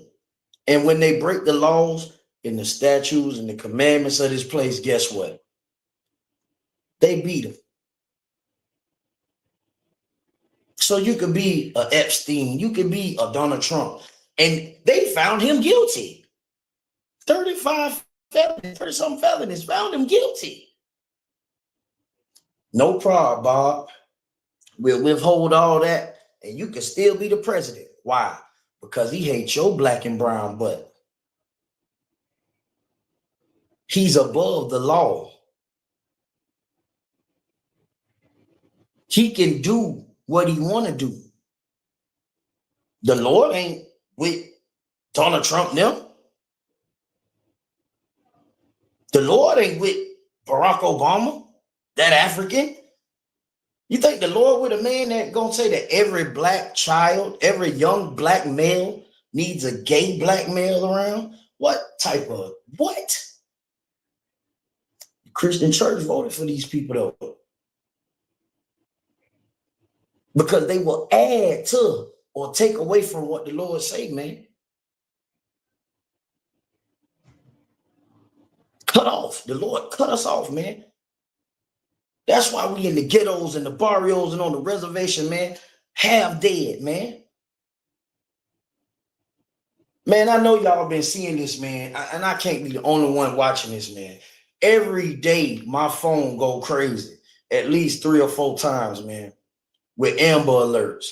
And when they break the laws and the statutes and the commandments of this place, guess what? They beat them. So you could be a Epstein, you could be a Donald Trump, and they found him guilty. 35 felonies, 30-something felonies, found him guilty. No problem, Bob. We'll withhold all that, and you can still be the president. Why? Because he hates your black and brown butt. He's above the law. He can do what he want to do. The Lord ain't with Donald Trump now. The Lord ain't with Barack Obama, that African. You think the Lord with a man that gonna say that every black child, every young black male needs a gay black male around? What? The Christian church voted for these people though, because they will add to or take away from what the Lord say, man. Cut off. The Lord cut us off, man. That's why we in the ghettos and the barrios and on the reservation, man, half dead, man. Man, I know y'all been seeing this, man, and I can't be the only one watching this, man. Every day, my phone go crazy, at least 3 or 4 times, man, with Amber Alerts.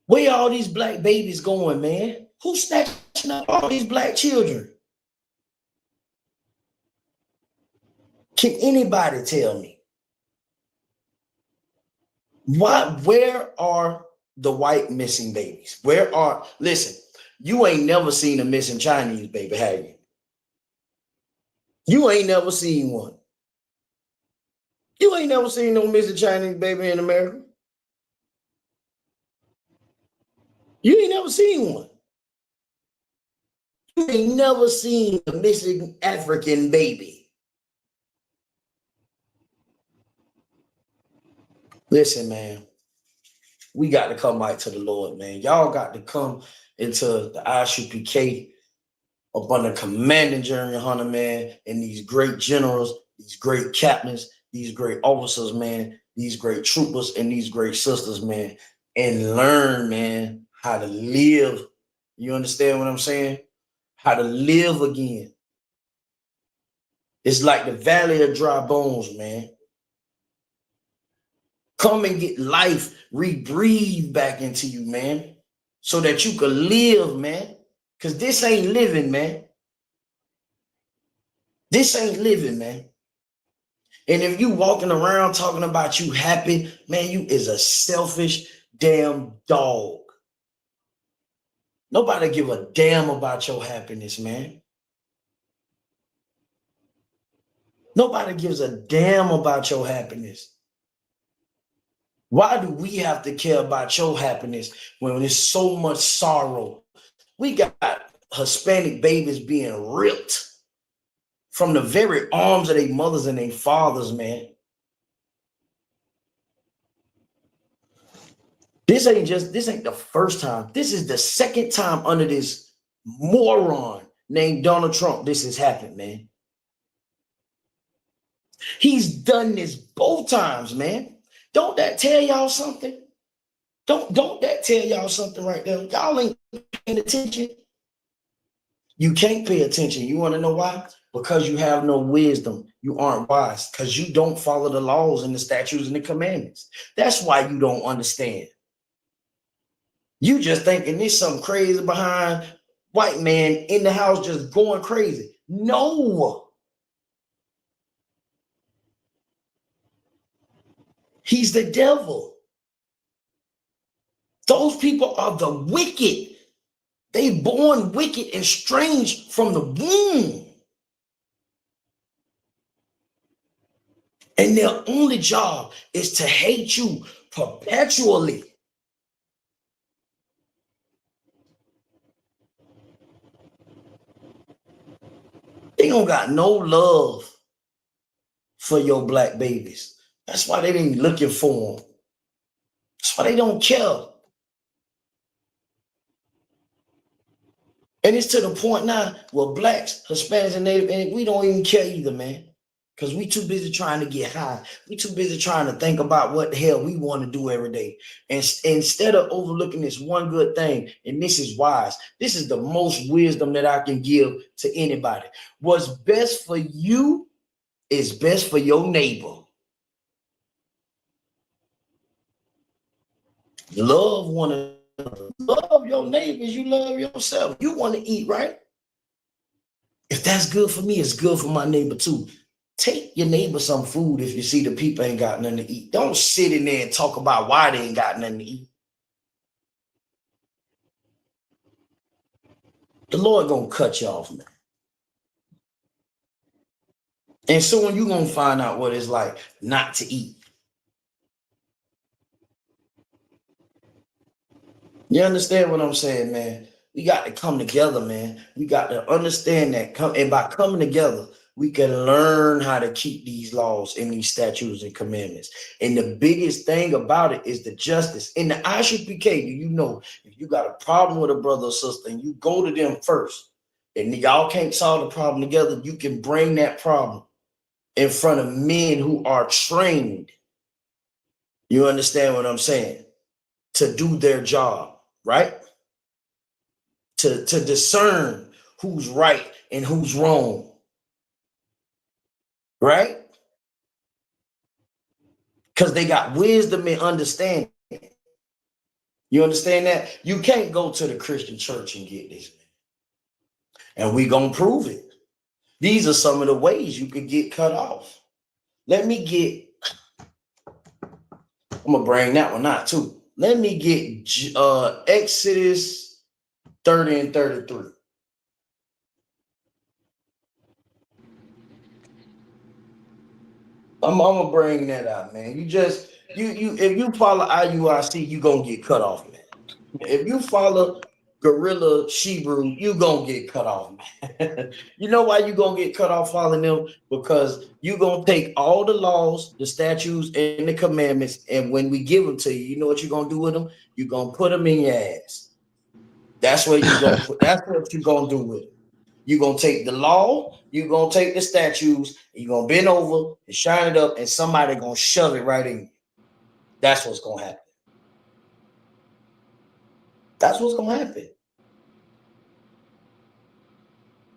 Where all these black babies going, man? Who's snatching up all these black children? Can anybody tell me? Where are the white missing babies? Listen, you ain't never seen a missing Chinese baby, have you? You ain't never seen one. You ain't never seen no missing Chinese baby in America. You ain't never seen one. You ain't never seen a missing African baby. Listen, man, we got to come back to the Lord, man. Y'all got to come into the Isupk up under Commanding General Hunter, man, and these great generals, these great captains, these great officers, man, these great troopers, and these great sisters, man, and learn, man, how to live. You understand what I'm saying? How to live again. It's like the valley of dry bones, man. Come and get life rebreathed back into you, man, so that you can live, man. Because this ain't living, man. This ain't living, man. And if you walking around talking about you happy, man, you is a selfish damn dog. Nobody give a damn about your happiness, man. Nobody gives a damn about your happiness. Why do we have to care about your happiness when there's so much sorrow? We got Hispanic babies being ripped from the very arms of their mothers and their fathers, man. This ain't the first time. This is the second time under this moron named Donald Trump this has happened, man. He's done this both times, man. Don't that tell y'all something? Don't that tell y'all something right there? Y'all ain't paying attention. You can't pay attention. You want to know why? Because you have no wisdom. You aren't wise because you don't follow the laws and the statutes and the commandments. That's why you don't understand. You just thinking there's something crazy behind white man in the house just going crazy. No. He's the devil. Those people are the wicked. They born wicked and strange from the womb. And their only job is to hate you perpetually. They don't got no love for your black babies. That's why they ain't looking for them. That's why they don't care. And it's to the point now where blacks, Hispanics, and Native, and we don't even care either, man. Because we too busy trying to get high. We too busy trying to think about what the hell we want to do every day. And instead of overlooking this one good thing, and this is wise, this is the most wisdom that I can give to anybody. What's best for you is best for your neighbor. Love one another. Love your neighbors. You love yourself. You want to eat, right? If that's good for me, it's good for my neighbor too. Take your neighbor some food if you see the people ain't got nothing to eat. Don't sit in there and talk about why they ain't got nothing to eat. The Lord gonna cut you off, man. And soon you're gonna find out what it's like not to eat. You understand what I'm saying, man? We got to come together, man. We got to understand that. And by coming together, we can learn how to keep these laws and these statutes and commandments. And the biggest thing about it is the justice. In the Isupk, you know, if you got a problem with a brother or sister and you go to them first, and y'all can't solve the problem together, you can bring that problem in front of men who are trained. You understand what I'm saying? To do their job, right? To discern who's right and who's wrong. Right? Because they got wisdom and understanding. You understand that? You can't go to the Christian church and get this, man. And we gonna prove it. These are some of the ways you could get cut off. Let me get, I'm gonna bring that one out too. Let me get Exodus 30 and 33. I'm gonna bring that out, man. You just if you follow IUIC, you gonna get cut off, man. If you follow Gorilla Hebrew, you gonna get cut off, man. You know why you gonna get cut off following them? Because you gonna take all the laws, the statutes, and the commandments, and when we give them to you, you know what you're gonna do with them? You're gonna put them in your ass. That's where you gonna put. That's what you're gonna do with it. You're gonna take the law, you're gonna take the statutes, you're gonna bend over and shine it up, and somebody gonna shove it right in you. That's what's gonna happen. That's what's gonna happen.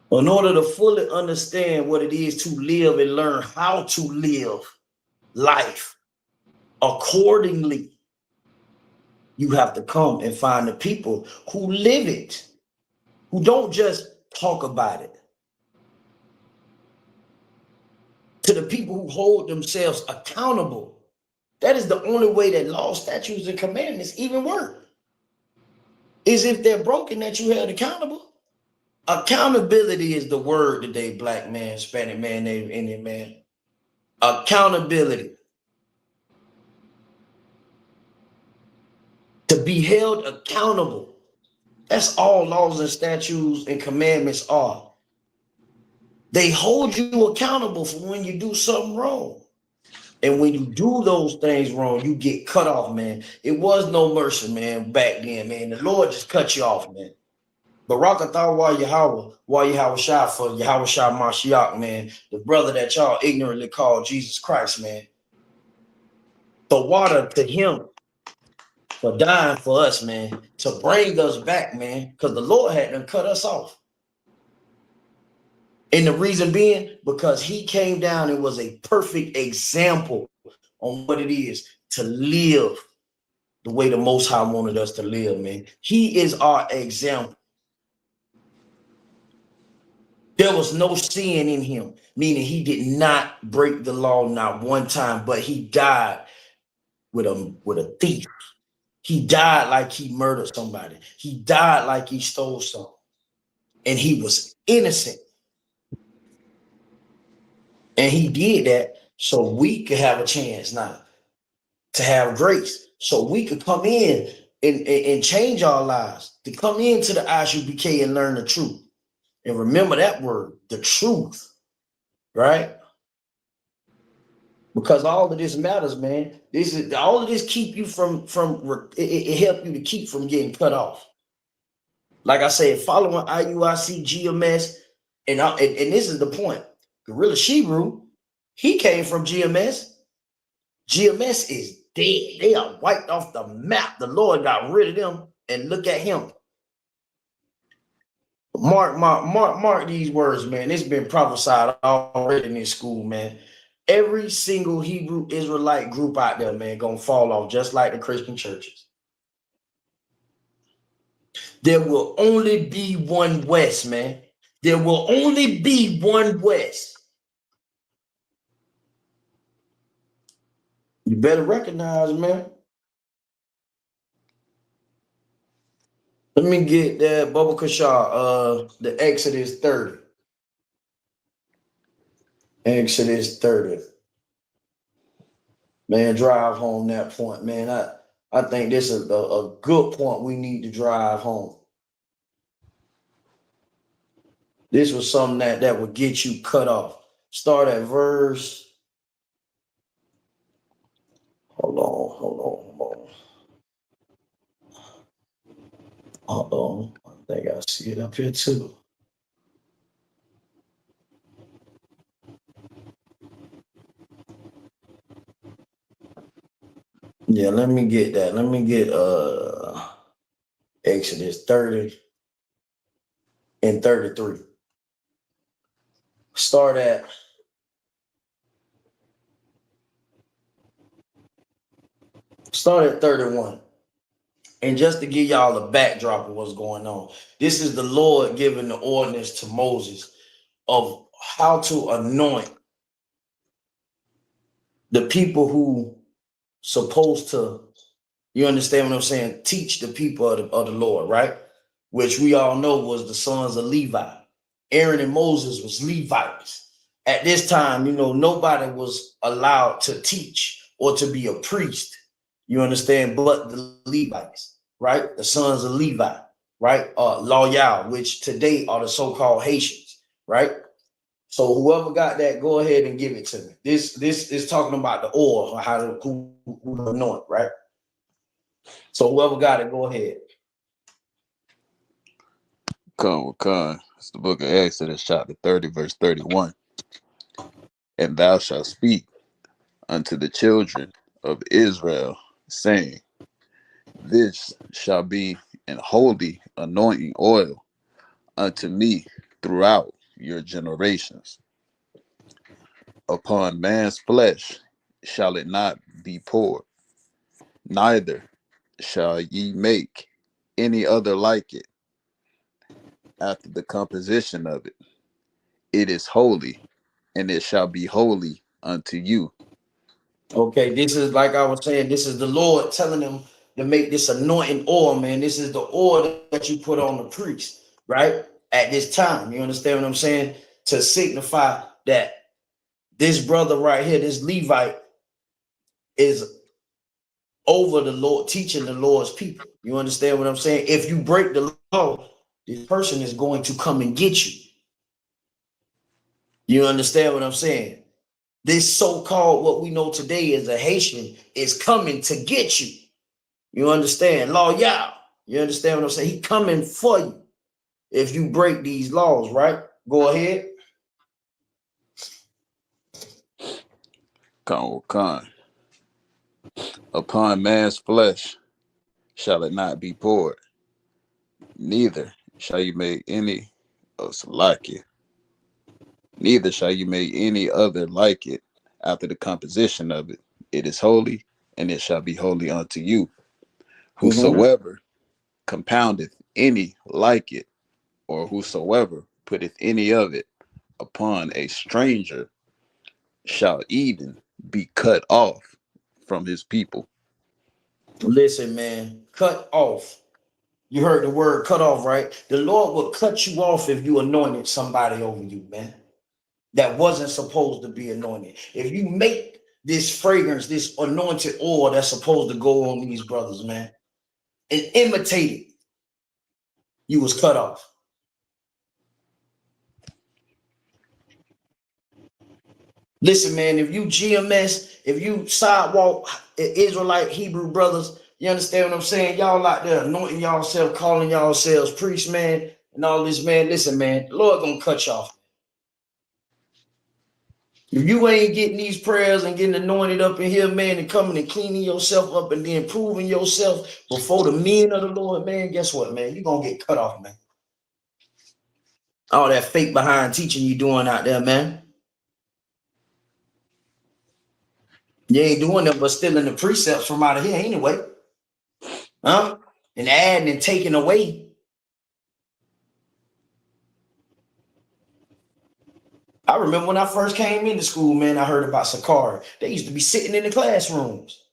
In order to fully understand what it is to live and learn how to live life accordingly, you have to come and find the people who live it, who don't just talk about it. To the people who hold themselves accountable. That is the only way that law, statutes, and commandments even work. Is if they're broken, that you held accountable. Accountability is the word today, black man, Hispanic man, Native Indian man. Accountability. To be held accountable. That's all laws and statutes and commandments are. They hold you accountable for when you do something wrong. And when you do those things wrong, you get cut off, man. It was no mercy, man, back then, man. The Lord just cut you off, man. Barak Atah Yahweh Shah for Yahweh Shah Mashiach, man. The brother that y'all ignorantly call Jesus Christ, man. The water to him for dying for us, man. To bring us back, man. Because the Lord had to cut us off. And the reason being, because he came down and was a perfect example on what it is to live the way the Most High wanted us to live, man. He is our example. There was no sin in him, meaning he did not break the law not one time, but he died with a thief. He died like he murdered somebody. He died like he stole something. And he was innocent. And he did that so we could have a chance now to have grace. So we could come in and change our lives, to come into the Isupk and learn the truth. And remember that word, the truth, right? Because all of this matters, man. All of this keep you from it help you to keep from getting cut off. Like I said, following IUIC, GMS, and this is the point. Gorilla Shebrew, he came from GMS. GMS is dead. They are wiped off the map. The Lord got rid of them, and look at him. Mark these words, man. It's been prophesied already in this school, man. Every single Hebrew Israelite group out there, man, gonna fall off just like the Christian churches. There will only be one West, man. There will only be one West. You better recognize, man. Let me get that Bubba Kashar, the Exodus 30. Exodus 30. Man, drive home that point, man. I think this is a good point we need to drive home. This was something that would get you cut off. Start at verse. Hold on. I think I see it up here too. Yeah, let me get that. Let me get Exodus 30 and 33. Start at Start at 31. And just to give y'all a backdrop of what's going on, this is the Lord giving the ordinance to Moses of how to anoint the people who supposed to, you understand what I'm saying, teach the people of the Lord, right? Which we all know was the sons of Levi. Aaron and Moses was Levites. At this time, you know, nobody was allowed to teach or to be a priest, you understand, but the Levites, right? The sons of Levi, right? Loyal, which today are the so-called Haitians, right? So whoever got that, go ahead and give it to me. This is talking about the oil, or how to who anoint, right? So whoever got it, go ahead. Con. It's the book of Exodus, chapter 30, verse 31. And thou shalt speak unto the children of Israel, saying, this shall be an holy anointing oil unto me throughout your generations. Upon man's flesh shall it not be poured, neither shall ye make any other like it after the composition of it. It is holy, and it shall be holy unto you. Okay, this is like I was saying, this is the Lord telling them to make this anointing oil, man. This is the oil that you put on the priest, right? At this time, you understand what I'm saying? To signify that this brother right here, this Levite, is over the Lord, teaching the Lord's people. You understand what I'm saying? If you break the law, this person is going to come and get you. You understand what I'm saying? This so-called, what we know today as a Haitian, is coming to get you. You understand? Loyal. You understand what I'm saying? He coming for you if you break these laws, right? Go ahead. Con. Upon man's flesh shall it not be poured, neither shall you make any like it. Neither shall you make any other like it after the composition of it. It is holy, and it shall be holy unto you. Whosoever compoundeth any like it, or whosoever putteth any of it upon a stranger, shall even be cut off from his people. Listen, man, cut off. You heard the word cut off, right? The Lord will cut you off if you anointed somebody over you, man, that wasn't supposed to be anointed. If you make this fragrance, this anointed oil that's supposed to go on these brothers, man, and imitate it, you was cut off. Listen, man, if you GMS, if you sidewalk Israelite Hebrew brothers, You understand what I'm saying? Y'all out there anointing yourself, calling yourselves priests, man, and all this, man. Listen, man, the Lord gonna cut you off. If you ain't getting these prayers and getting anointed up in here, man, and coming and cleaning yourself up and then proving yourself before the men of the Lord, man, guess what, man? You're gonna get cut off, man. All that fake behind teaching you doing out there, man. You ain't doing them but stealing the precepts from out of here anyway. Huh? And adding and taking away. I remember when I first came into school, man, I heard about Sakari. They used to be sitting in the classrooms,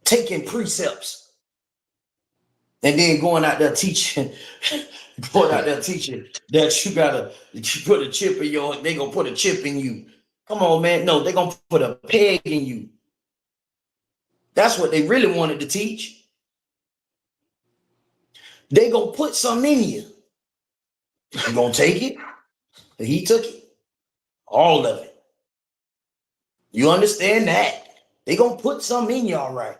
taking precepts, and then going out there teaching, that you gotta put a chip in your, they gonna put a chip in you. Come on, man. No, they gonna put a peg in you. That's what they really wanted to teach. They gonna put something in you. You gonna take it? He took it. All of it. You understand that? They gonna put something in you, all right.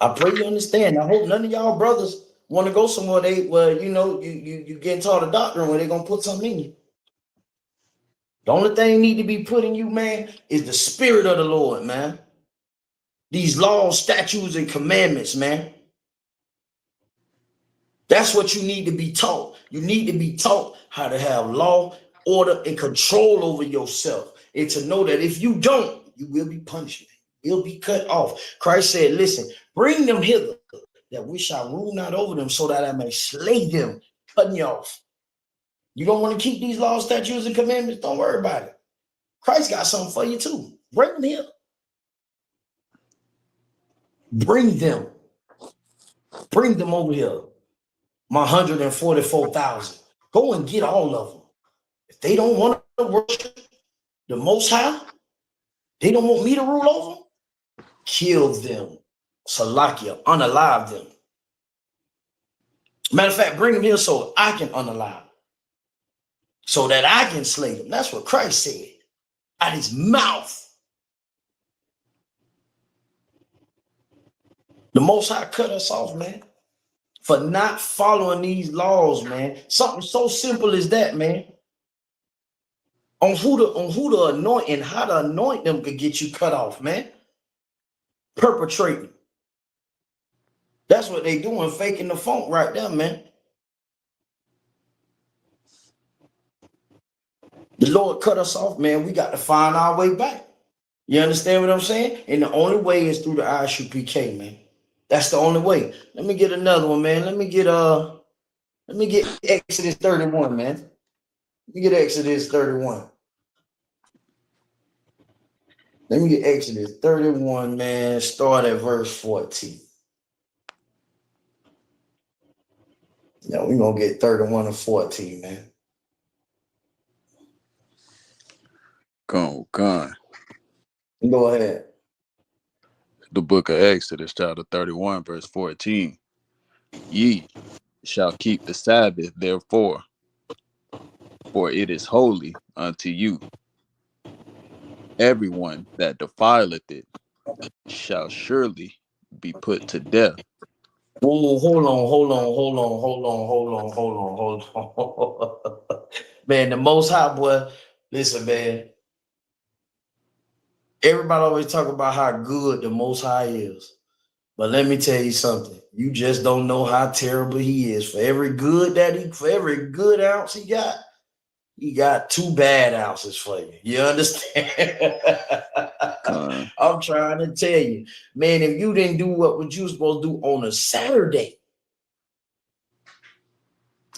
I pray you understand. I hope none of y'all brothers want to go somewhere you get taught a doctrine where they gonna put something in you. The only thing need to be put in you, man, is the spirit of the Lord, man. These laws, statutes, and commandments, man. That's what you need to be taught. You need to be taught how to have law, order, and control over yourself. And to know that if you don't, you will be punished. You'll be cut off. Christ said, listen, bring them hither, that we shall rule not over them, so that I may slay them, cutting you off. You don't want to keep these laws, statutes, and commandments? Don't worry about it. Christ got something for you too. Bring them here. Bring them. Bring them over here. My 144,000. Go and get all of them. If they don't want to worship the Most High, they don't want me to rule over them, kill them. Salakia, unalive them. Matter of fact, bring them here so I can unalive them, so that I can slay them. That's what Christ said out his mouth. The Most High cut us off, man, for not following these laws, man. Something so simple as that, man. On who to anoint and how to anoint them could get you cut off, man. Perpetrating. That's what they doing, faking the funk right there, man. The Lord cut us off, man. We got to find our way back. You understand what I'm saying? And the only way is through the Isupk, man. That's the only way. Let me get another one, man. Let me get Exodus 31, man. Let me get Exodus 31. Let me get Exodus 31, man. Start at verse 14. Now we're gonna get 31 and 14, man. Go. Go ahead. The book of Exodus, chapter 31, verse 14. Ye shall keep the Sabbath, therefore, for it is holy unto you. Everyone that defileth it shall surely be put to death. Oh, hold on. Man, the Most High, boy. Listen, man. Everybody always talk about how good the Most High is. But let me tell you something. You just don't know how terrible he is. For every good ounce he got 2 bad ounces for you. You understand? I'm trying to tell you, man, if you didn't do what you were supposed to do on a Saturday,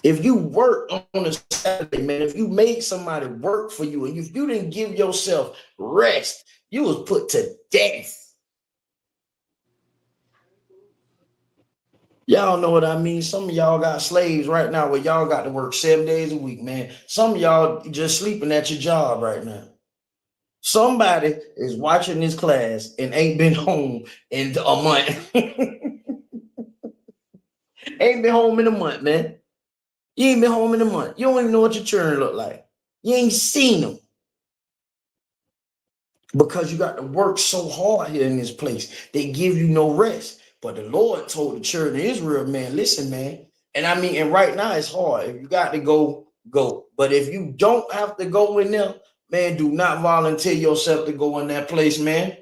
if you work on a Saturday, man, if you made somebody work for you and if you didn't give yourself rest, you was put to death. Y'all know what I mean? Some of y'all got slaves right now where y'all got to work 7 days a week, man. Some of y'all just sleeping at your job right now. Somebody is watching this class and ain't been home in a month. Ain't been home in a month, man. You ain't been home in a month. You don't even know what your children look like. You ain't seen them. because you got to work so hard here in this place. They give you no rest. But the Lord told the children of Israel, man, listen, man. And I mean, and right now it's hard. If you got to go, go. But if you don't have to go in there, man, do not volunteer yourself to go in that place, man.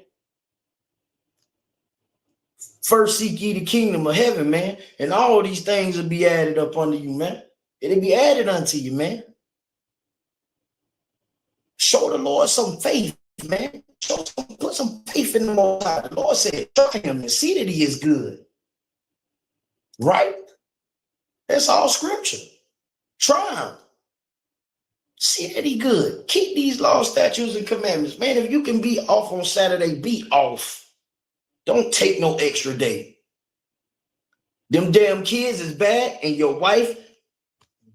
First seek ye the kingdom of heaven, man. And all these things will be added up unto you, man. It'll be added unto you, man. Show the Lord some faith, man. Put some faith in the Most High. The Lord said, try him and see that he is good. Right? That's all scripture. Try him. See that he good. Keep these laws, statutes, and commandments. Man, if you can be off on Saturday, be off. Don't take no extra day. Them damn kids is bad, and your wife,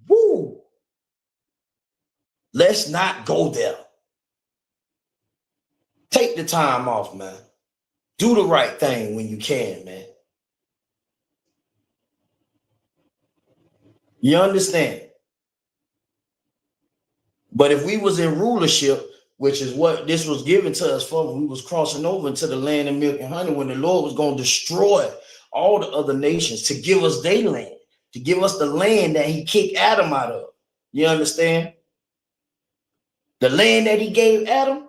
woo. Let's not go there. Take the time off, man. Do the right thing when you can, man. You understand? But if we was in rulership, which is what this was given to us for when we was crossing over into the land of milk and honey, when the Lord was going to destroy all the other nations to give us their land, to give us the land that he kicked Adam out of. You understand? The land that he gave Adam,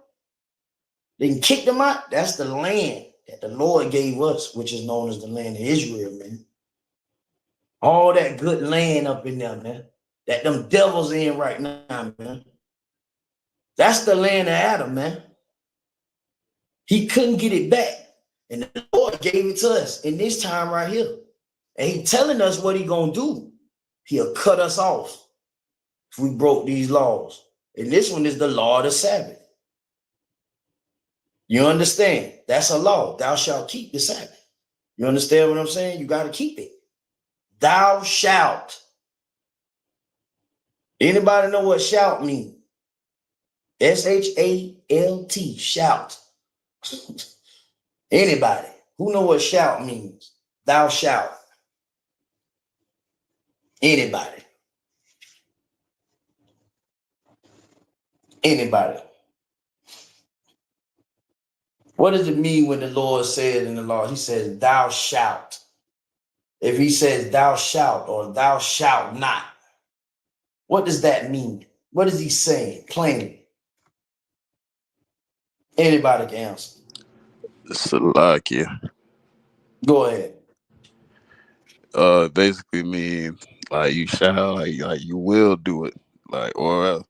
they kicked him out. That's the land that the Lord gave us, which is known as the land of Israel, man. All that good land up in there, man. That them devils in right now, man. That's the land of Adam, man. He couldn't get it back. And the Lord gave it to us in this time right here. And he telling us what he gonna do. He'll cut us off if we broke these laws. And this one is the law of the Sabbath. You understand? That's a law. Thou shalt keep the Sabbath. You understand what I'm saying? You got to keep it. Thou shalt. Anybody know what shout means? S-H-A-L-T, shout. Anybody who know what shout means? Thou shalt. Anybody? Anybody? What does it mean when the Lord said in the law? He says, thou shalt. If he says thou shalt or thou shalt not, what does that mean? What is he saying plainly? Anybody can answer. Salakia. Go ahead. Basically mean like you shall, like you will do it, like or else.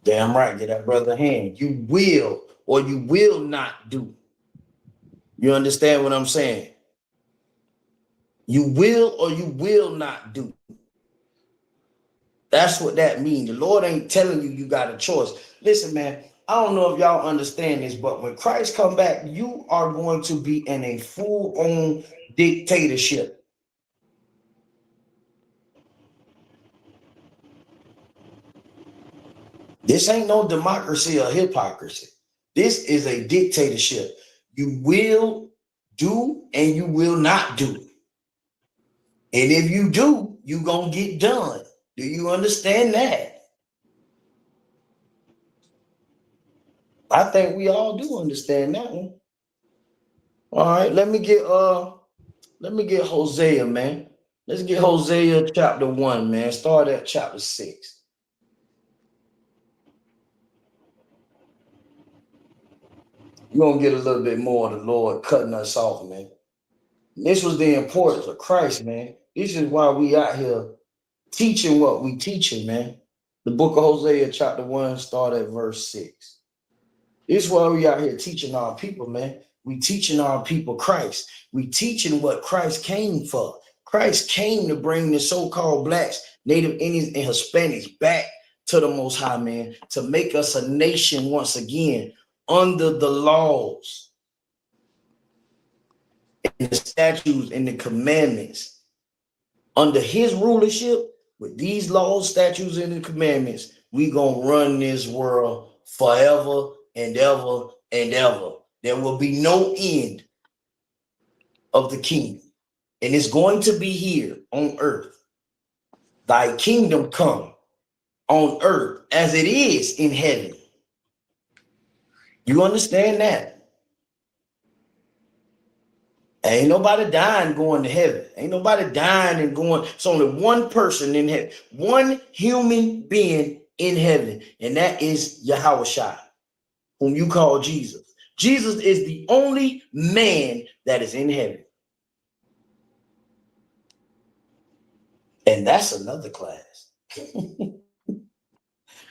Damn right. Get that brother a hand. You will or you will not do. You understand what I'm saying? You will or you will not do. That's what that means. The Lord ain't telling you you got a choice. Listen, man, I don't know if y'all understand this, but when Christ come back, you are going to be in a full-on dictatorship. This ain't no democracy or hypocrisy. This is a dictatorship. You will do and you will not do. And if you do, you're going to get done. Do you understand that? I think we all do understand that one. All right, let me get Hosea, man. Let's get Hosea chapter 1, man. Start at chapter 6. You're gonna get a little bit more of the Lord cutting us off, man. This was the importance of Christ, man. This is why we out here teaching what we teaching, man. The book of Hosea, chapter 1, start at verse 6. This is why we out here teaching our people, man. We teaching our people Christ. We teaching what Christ came for. Christ came to bring the so-called blacks, Native Indians, and Hispanics back to the Most High, man, to make us a nation once again under the laws and the statutes and the commandments. Under his rulership, with these laws, statutes, and the commandments, we gonna run this world forever and ever and ever. There will be no end of the kingdom. And it's going to be here on earth. Thy kingdom come on earth as it is in heaven. You understand that? Ain't nobody dying going to heaven. Ain't nobody dying and going. It's only one person in heaven, one human being in heaven, and that is Yahushua, whom you call Jesus. Jesus is the only man that is in heaven. And that's another class.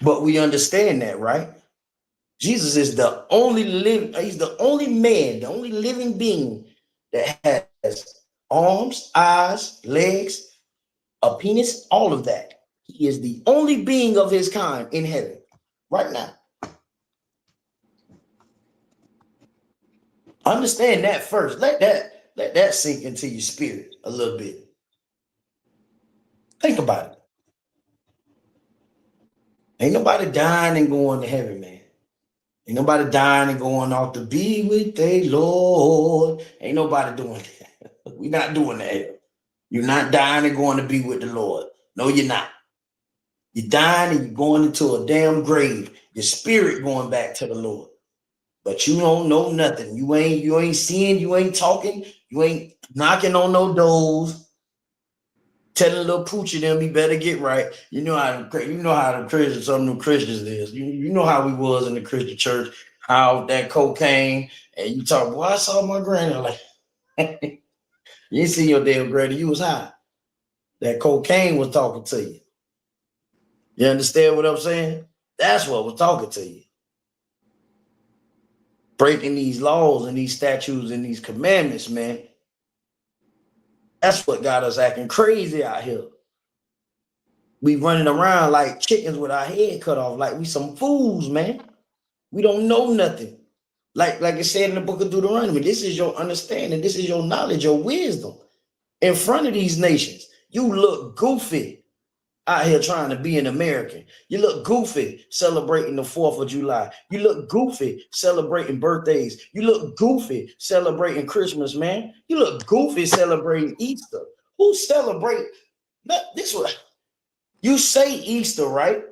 But we understand that, right? Jesus is the only he's the only man, the only living being that has arms, eyes, legs, a penis, all of that. He is the only being of his kind in heaven right now. Understand that first. Let that sink into your spirit a little bit. Think about it. Ain't nobody dying and going to heaven, man. Ain't nobody dying and going off to be with the Lord. Ain't nobody doing that. We're not doing that. You're not dying and going to be with the Lord. No, you're not. You're dying and you're going into a damn grave. Your spirit going back to the Lord. But you don't know nothing. You ain't seeing, you ain't talking, you ain't knocking on no doors. Telling little poochie them he better get right. You know how the Christians, some new Christians is. You know how we was in the Christian church, how that cocaine, and you talk, boy, I saw my granny. Like, you ain't seen your damn granny, you was high. That cocaine was talking to you. You understand what I'm saying? That's what was talking to you. Breaking these laws and these statutes and these commandments, man. That's what got us acting crazy out here. We running around like chickens with our head cut off, like we some fools, man. We don't know nothing. Like it said in the book of Deuteronomy, this is your understanding, this is your knowledge, your wisdom. In front of these nations, you look goofy out here trying to be an American. You look goofy celebrating the 4th of July. You look goofy celebrating birthdays. You look goofy celebrating Christmas, man. You look goofy celebrating Easter. Who celebrate? This what you say Easter, right?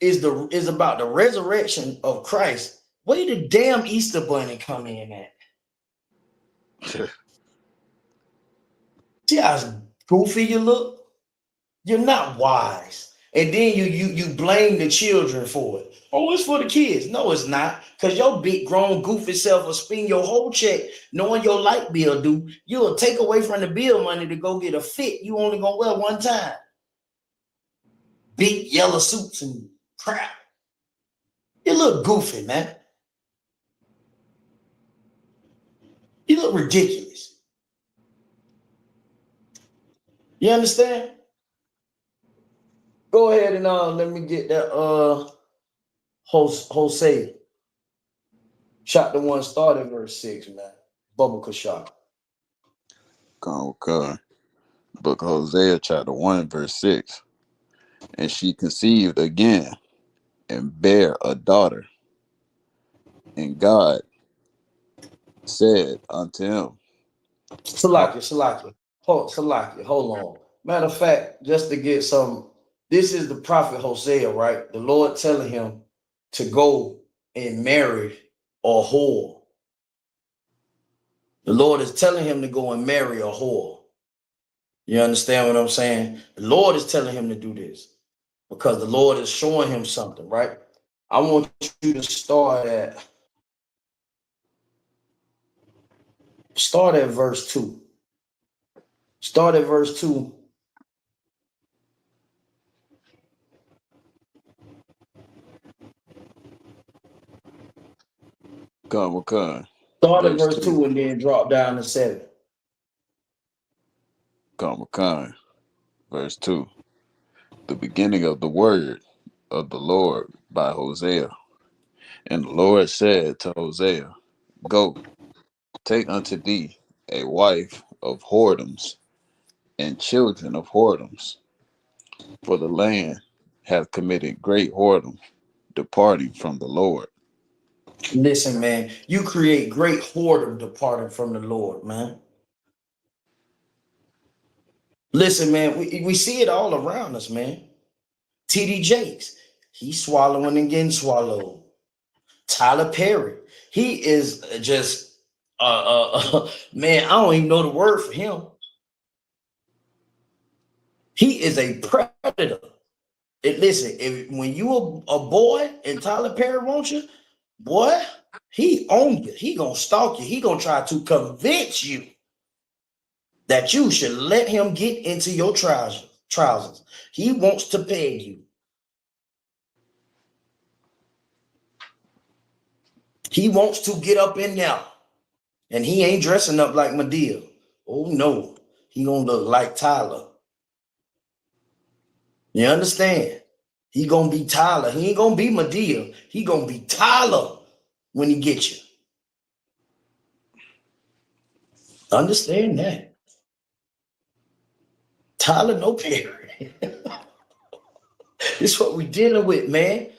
Is about the resurrection of Christ. Where did the damn Easter bunny come in at? See how goofy you look? You're not wise. And then you blame the children for it. Oh, it's for the kids. No, it's not. Because your big grown goofy self will spend your whole check knowing your light bill due. You'll take away from the bill money to go get a fit you only gonna wear one time. Big yellow suits and crap. You look goofy, man. You look ridiculous. You understand? Go ahead and let me get that Hosea. Chapter 1 started verse 6, man. Bubble shot. Book of Hosea, chapter 1, verse 6. And she conceived again and bare a daughter. And God said unto him, Salakia. Hold on. Matter of fact, just to get some, this is the prophet Hosea, right? The Lord telling him to go and marry a whore. The Lord is telling him to go and marry a whore. You understand what I'm saying? The Lord is telling him to do this because the Lord is showing him something, right? I want you to start at verse 2. Start at verse 2. Start at verse 2 and then drop down to 7. Verse 2. The beginning of the word of the Lord by Hosea. And the Lord said to Hosea, Go, take unto thee a wife of whoredoms and children of whoredoms, for the land hath committed great whoredom, departing from the Lord. Listen, man, you create great whoredom departing from the Lord, man. Listen, man, we see it all around us, man. T.D. Jakes, he's swallowing and getting swallowed. Tyler Perry, He is just man, I don't even know the word for him. He is a predator. Listen, when you a boy and Tyler Perry wants you, boy, he owns you. He gonna stalk you. He gonna try to convince you that you should let him get into your trousers. He wants to peg you. He wants to get up in there. And he ain't dressing up like Medea. Oh no, he gonna look like Tyler. You understand? He gonna be Tyler. He ain't gonna be Medea. He gonna be Tyler when he gets you. Understand that. Tyler no Perry. This is what we dealing with, man.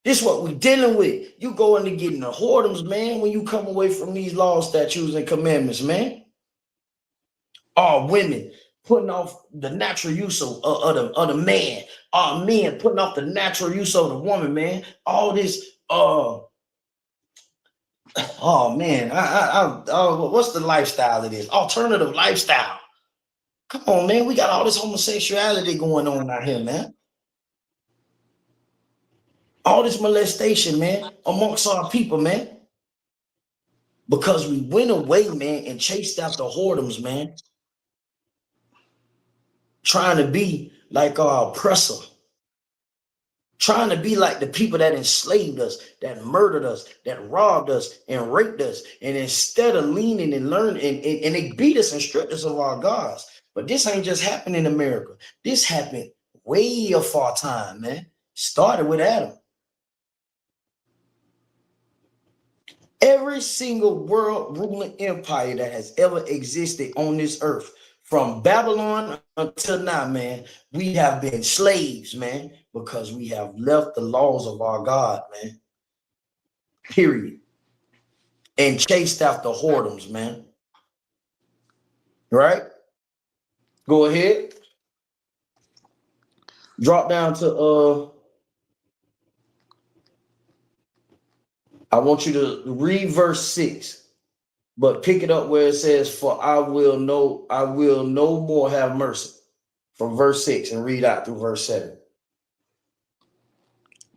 This is what we dealing with. You going to get in the whoredoms, man, when you come away from these laws, statutes, and commandments, man. All women putting off the natural use of the man. All men putting off the natural use of the woman, man. All this, oh man, what's the lifestyle of this? Alternative lifestyle. Come on, man. We got all this homosexuality going on out here, man. All this molestation, man, amongst our people, man. Because we went away, man, and chased after whoredoms, man. Trying to be like our oppressor. Trying to be like the people that enslaved us, that murdered us, that robbed us and raped us. And instead of leaning and learning, and they beat us and stripped us of our gods. But this ain't just happened in America. This happened way afar time, man. Started with Adam. Every single world ruling empire that has ever existed on this earth, from Babylon until now, man, we have been slaves, man, because we have left the laws of our God, man. Period. And chased after whoredoms, man. Right? Go ahead. Drop down to I want you to read verse 6, but pick it up where it says, "For I will no more have mercy." From verse 6 and read out through verse 7.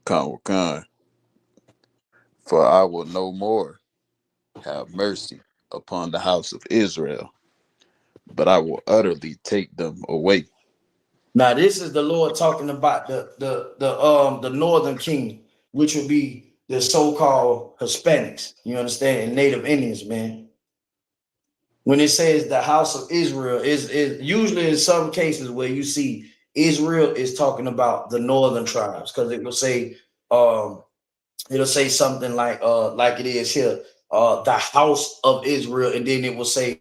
Con. For I will no more have mercy upon the house of Israel, but I will utterly take them away. Now, this is the Lord talking about the northern kingdom, which would be the so-called Hispanics, you understand, and Native Indians, man. When it says the house of Israel, is usually in some cases where you see Israel is talking about the northern tribes, because it will say it'll say something like it is here, the house of Israel, and then it will say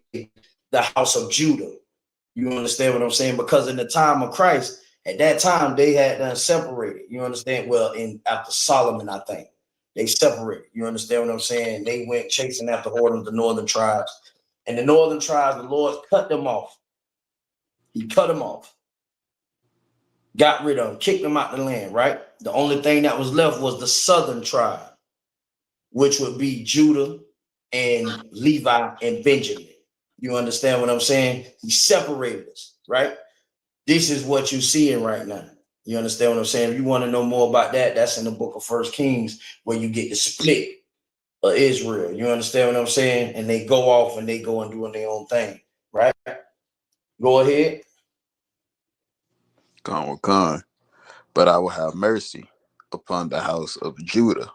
the house of Judah. You understand what I'm saying? Because in the time of Christ, at that time, they had separated. You understand? Well, after Solomon, I think they separated. You understand what I'm saying? They went chasing after whoredoms, the northern tribes. And the northern tribes, the Lord cut them off. He cut them off. Got rid of them, kicked them out the land, right? The only thing that was left was the southern tribe, which would be Judah and Levi and Benjamin. You understand what I'm saying? He separated us, right? This is what you're seeing right now. You understand what I'm saying? If you want to know more about that, that's in the book of 1 Kings, where you get the split of Israel. You understand what I'm saying? And they go off and they go and doing their own thing, right? Go ahead. Con. But I will have mercy upon the house of Judah.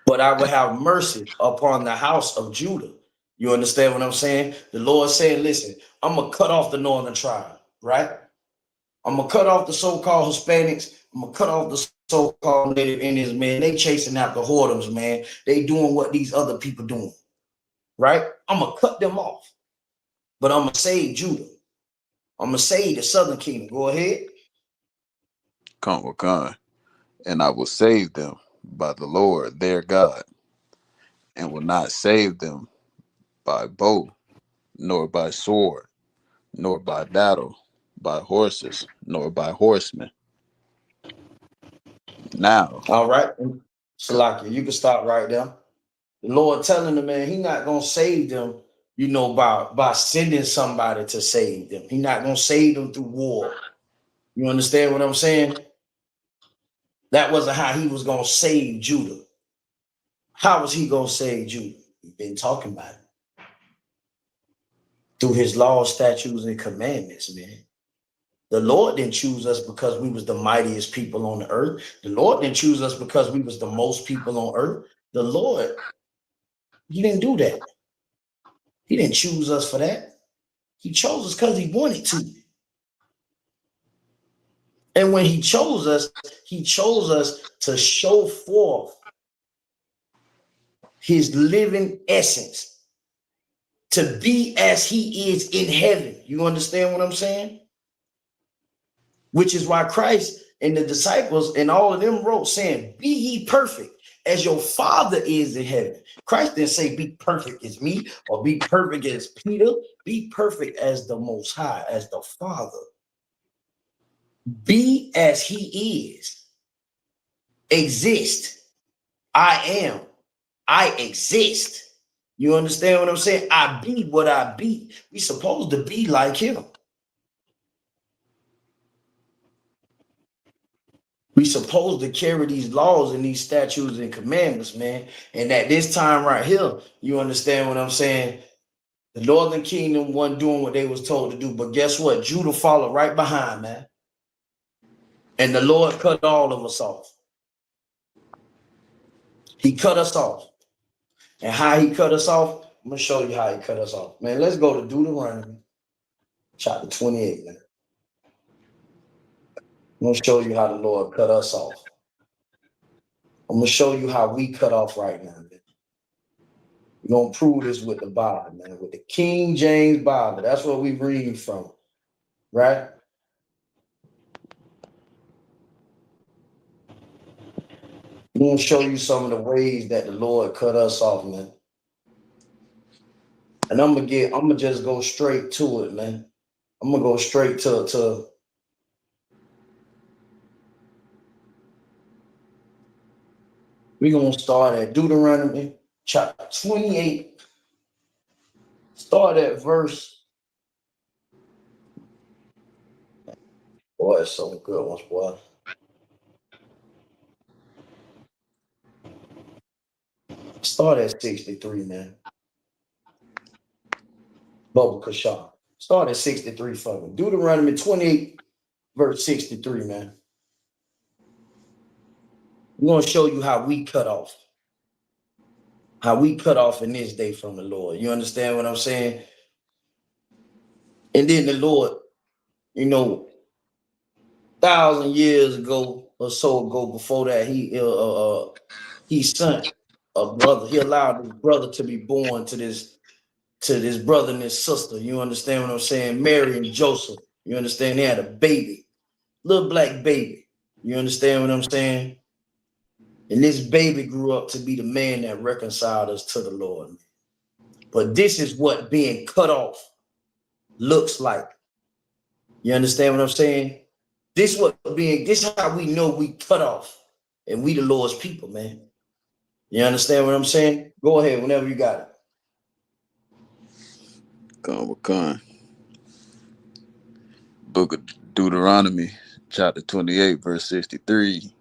But I will have mercy upon the house of Judah. You understand what I'm saying? The Lord saying, listen, I'm going to cut off the northern tribe, right? I'm going to cut off the so-called Hispanics. I'm going to cut off the so-called Native Indians, man. They chasing out the whoredoms, man. They doing what these other people doing, right? I'm going to cut them off. But I'm going to save Judah. I'm going to save the southern kingdom. Go ahead. Con. And I will save them by the Lord their God, and will not save them by bow, nor by sword, nor by battle, by horses, nor by horsemen. Now, all right, Salakia, you can stop right there. The Lord telling them, man, he not gonna save them, you know, by sending somebody to save them. He not gonna save them through war. You understand what I'm saying? That wasn't how he was gonna save Judah. How was he gonna save Judah? We've been talking about it. Through his laws, statutes, and commandments, man. The Lord didn't choose us because we was the mightiest people on the earth. The Lord didn't choose us because we was the most people on earth. The Lord, he didn't do that. He didn't choose us for that. He chose us because he wanted to. And when he chose us to show forth his living essence, to be as he is in heaven. You understand what I'm saying? Which is why Christ and the disciples and all of them wrote saying, be ye perfect as your Father is in heaven. Christ didn't say be perfect as me or be perfect as Peter. Be perfect as the Most High, as the Father. Be as he is. Exist. I am. I exist. You understand what I'm saying? I be what I be. We supposed to be like him. We supposed to carry these laws and these statutes and commandments, man. And at this time right here, you understand what I'm saying? The northern kingdom wasn't doing what they was told to do. But guess what? Judah followed right behind, man. And the Lord cut all of us off. He cut us off. And how he cut us off, I'm going to show you how he cut us off. Man, let's go to Deuteronomy chapter 28, man. I'm going to show you how the Lord cut us off. I'm going to show you how we cut off right now, man. We're going to prove this with the Bible, man, with the King James Bible. That's what we read from, right? I'm going to show you some of the ways that the Lord cut us off, man. And I'm going to just go straight to it, man. I'm going to go straight to we're going to start at Deuteronomy chapter 28. Start at verse. Boy, it's some good ones, boy. Start at 63, man. Bubba Kashaw. Start at 63 for me. Deuteronomy 28, verse 63, man. I'm going to show you how we cut off. How we cut off in this day from the Lord. You understand what I'm saying? And then the Lord, you know, 1,000 years ago or so ago, before that, he sent a brother. He allowed his brother to be born to this brother and his sister. You understand what I'm saying? Mary and Joseph. You understand? They had a baby, little black baby. You understand what I'm saying? And this baby grew up to be the man that reconciled us to the Lord. But this is what being cut off looks like. You understand what I'm saying? This is how we know we cut off and we the Lord's people, man. You understand what I'm saying? Go ahead whenever you got it. Book of Deuteronomy, chapter 28, verse 63.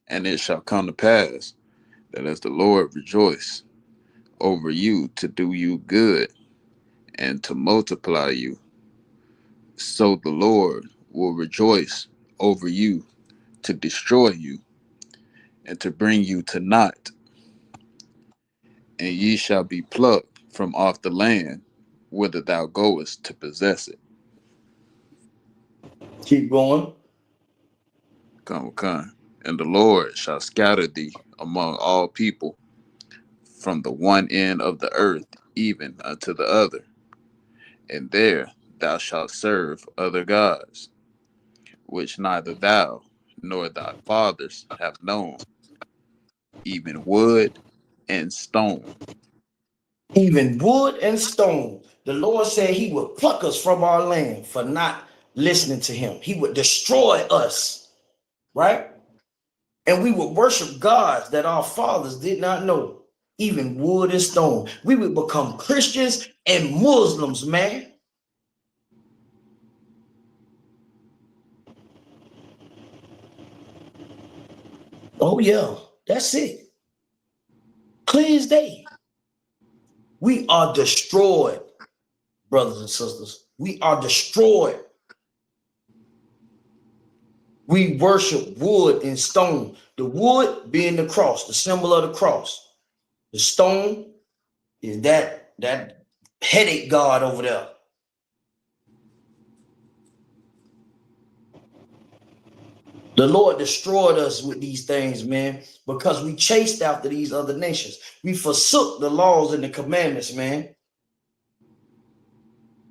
And it shall come to pass that as the Lord rejoice over you to do you good and to multiply you, so the Lord will rejoice over you to destroy you and to bring you to naught. And ye shall be plucked from off the land whither thou goest to possess it. Keep going. Come. And the Lord shall scatter thee among all people, from the one end of the earth even unto the other. And there thou shalt serve other gods, which neither thou nor thy fathers have known, even wood and stone. Even wood and stone. The Lord said he would pluck us from our land for not listening to him. He would destroy us, right? And we would worship gods that our fathers did not know, even wood and stone. We would become Christians and Muslims, man. Oh, yeah, that's it. Clear as day. We are destroyed, brothers and sisters. We are destroyed. We worship wood and stone. The wood being the cross, the symbol of the cross. The stone is that headache god over there. The Lord destroyed us with these things, man, because we chased after these other nations. We forsook the laws and the commandments, man.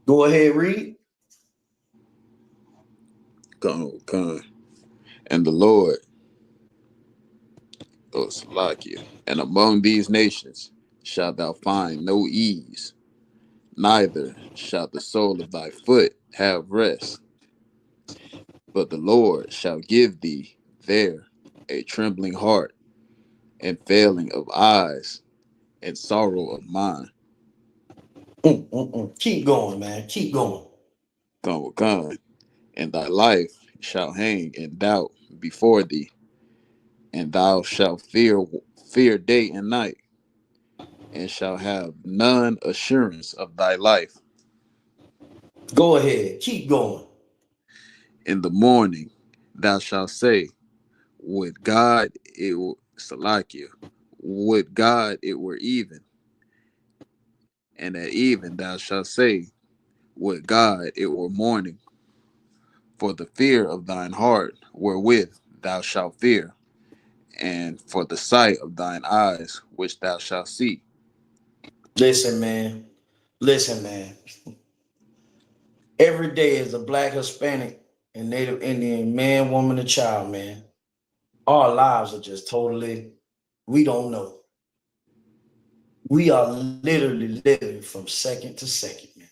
Go ahead, read. Come. And the Lord, Salakia, and among these nations shalt thou find no ease, neither shall the sole of thy foot have rest. But the Lord shall give thee there a trembling heart, and failing of eyes, and sorrow of mind. Keep going, man. Keep going. Come, and thy life shall hang in doubt before thee, and thou shalt fear day and night, and shall have none assurance of thy life. Go ahead. Keep going. In the morning thou shalt say, would God it were Salakia, would God it were even. And at even thou shalt say, would God it were morning. For the fear of thine heart wherewith thou shalt fear, and for the sight of thine eyes which thou shalt see. Listen, man. Listen, man. Every day is a Black, Hispanic, and Native Indian man, woman, and child, man. Our lives are just totally, we don't know. We are literally living from second to second, man.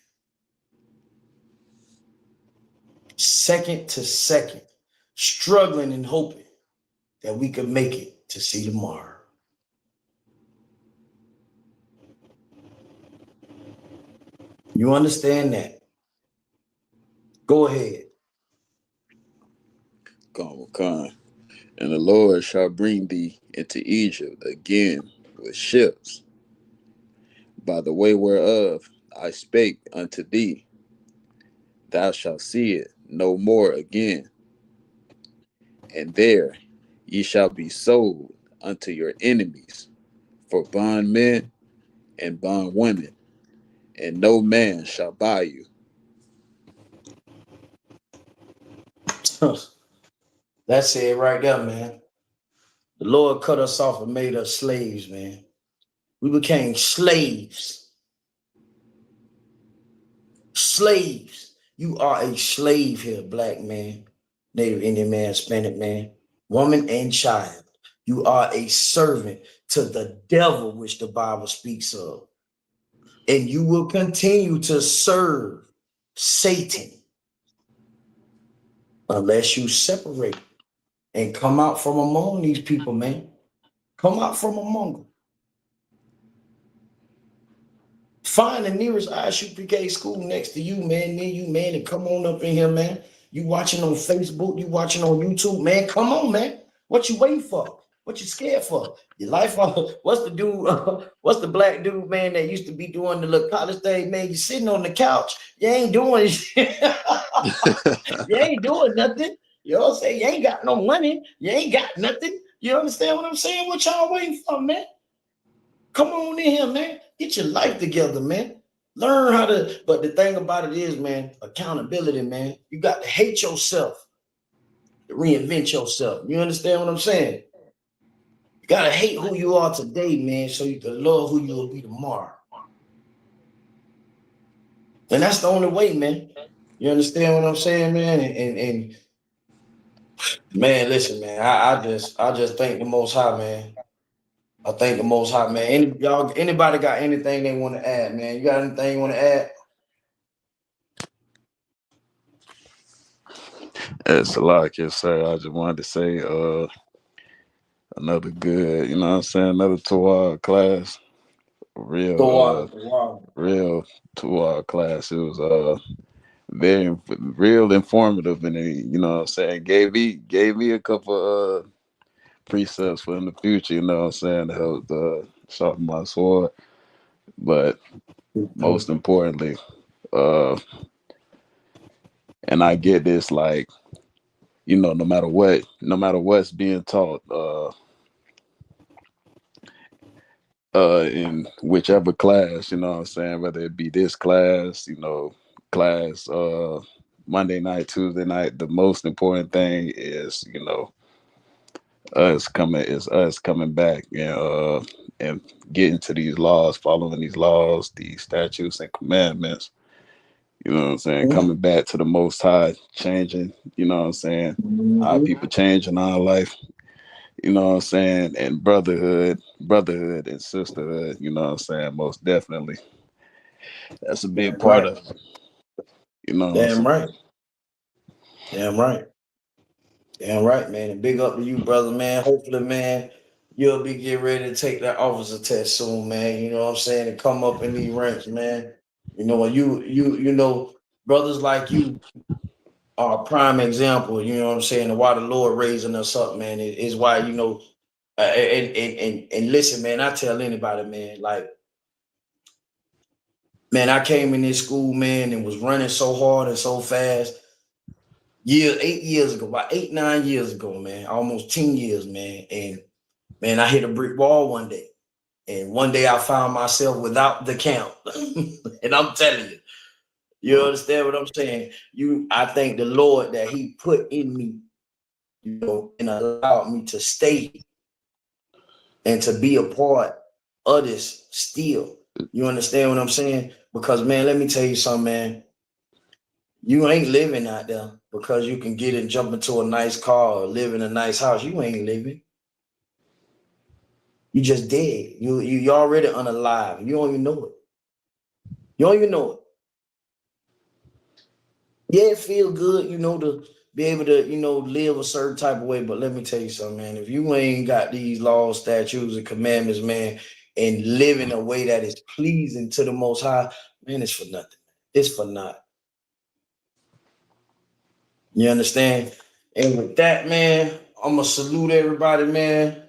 Second to second, struggling and hoping that we could make it to see tomorrow. You understand that? Go ahead. Come. And the Lord shall bring thee into Egypt again with ships, by the way whereof I spake unto thee. Thou shalt see it no more again. And there ye shall be sold unto your enemies for bondmen and bondwomen, and no man shall buy you. That's it right there, man. The Lord cut us off and made us slaves, man. We became slaves. Slaves. You are a slave here, Black man, Native Indian man, Hispanic man, woman, and child. You are a servant to the devil, which the Bible speaks of. And you will continue to serve Satan unless you separate and come out from among these people, man. Come out from among them. Find the nearest Isupk school next to you, man, near you, man, and come on up in here, man. You watching on Facebook, you watching on YouTube, man. Come on, man. What you waiting for? What you scared for? Your life? What's the dude? What's the Black dude, man, that used to be doing the little college thing, man? You sitting on the couch, you ain't doing shit. You ain't doing nothing. You know what I'm saying? You ain't got no money. You ain't got nothing. You understand what I'm saying? What y'all waiting for, man? Come on in here, man. Get your life together, man. Learn how to, but the thing about it is, man, accountability, man. You got to hate yourself to reinvent yourself. You understand what I'm saying? You got to hate who you are today, man, so you can love who you will be tomorrow. And that's the only way, man. You understand what I'm saying, man? And man, listen, man, I just thank the Most High, man. I thank the Most High, man. Anybody got anything they want to add, man? You got anything you want to add? As Salakia said, I just wanted to say, Another good, you know what I'm saying? Another 2-hour class. Thor, Real 2-hour class. It was very real informative, and you know what I'm saying, gave me a couple precepts for in the future, you know what I'm saying, to help sharpen my sword. But most importantly, and I get this, like, you know, no matter what's being taught, in whichever class, you know what I'm saying, whether it be this class, you know, class Monday night, Tuesday night, the most important thing is, you know, us coming back and getting to these laws, following these laws, these statutes and commandments. You know what I'm saying? Coming back to the Most High, changing, you know what I'm saying? Our people changing our life, you know what I'm saying? And brotherhood and sisterhood, you know what I'm saying? Most definitely. That's a big part of it. You know what I'm Damn saying? right. Damn right. Damn right, man. And big up to you, brother, man. Hopefully, man, you'll be getting ready to take that officer test soon, man. You know what I'm saying? And come up in these ranks, man. You know, you know, brothers like you are a prime example, you know what I'm saying, and why the Lord raising us up, man, is why, you know, and listen, man, I tell anybody, man, like, man, I came in this school, man, and was running so hard and so fast. 8 years ago, about 8, 9 years ago, man, almost 10 years, man. And man, I hit a brick wall one day. And one day I found myself without the count. And I'm telling you, you understand what I'm saying? I thank the Lord that He put in me, you know, and allowed me to stay and to be a part of this still. You understand what I'm saying? Because, man, let me tell you something, man. You ain't living out there because you can get and jump into a nice car or live in a nice house. You ain't living. You just dead. You already unalive. You don't even know it. You don't even know it. Yeah, it feels good, you know, to be able to, you know, live a certain type of way. But let me tell you something, man. If you ain't got these laws, statutes, and commandments, man, and live in a way that is pleasing to the Most High, man, it's for nothing. It's for naught. You understand? And with that, man, I'm gonna salute everybody, man.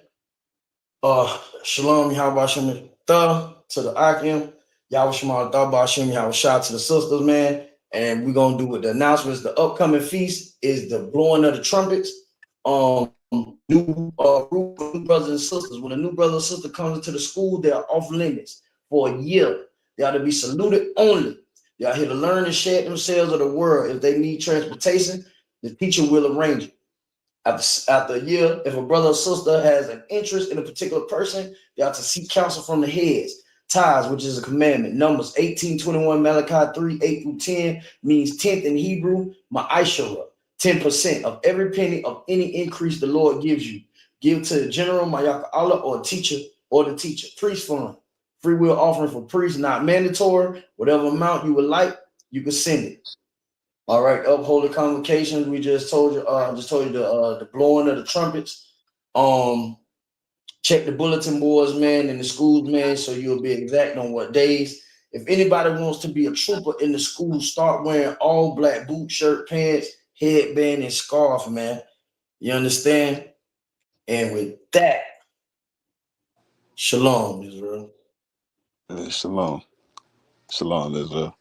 Shalom, Yahweh Shem to the Akim, Yahweh Shema Bashem, Yahweh Shah to the sisters, man. And we're gonna do with the announcements. The upcoming feast is the blowing of the trumpets. New brothers and sisters. When a new brother and sister comes into the school, they are off limits for a year. They are to be saluted only. They are here to learn and share themselves of the world. If they need transportation, the teacher will arrange it. After a year, if a brother or sister has an interest in a particular person, they have to seek counsel from the heads. Tithes, which is a commandment. Numbers 18:21, Malachi 3:8-10 means 10th in Hebrew, ma'ashara, 10% of every penny of any increase the Lord gives you. Give to the general, Mayaka Allah, or teacher, or the teacher. Priest fund. Free will offering for priests, not mandatory. Whatever amount you would like, you can send it. All right, uphold the convocations. We just told you, the blowing of the trumpets. Check the bulletin boards, man, and the schools, man, so you'll be exact on what days. If anybody wants to be a trooper in the school, start wearing all black boot, shirt, pants, headband, and scarf, man. You understand? And with that, shalom, Israel. Shalom, Israel.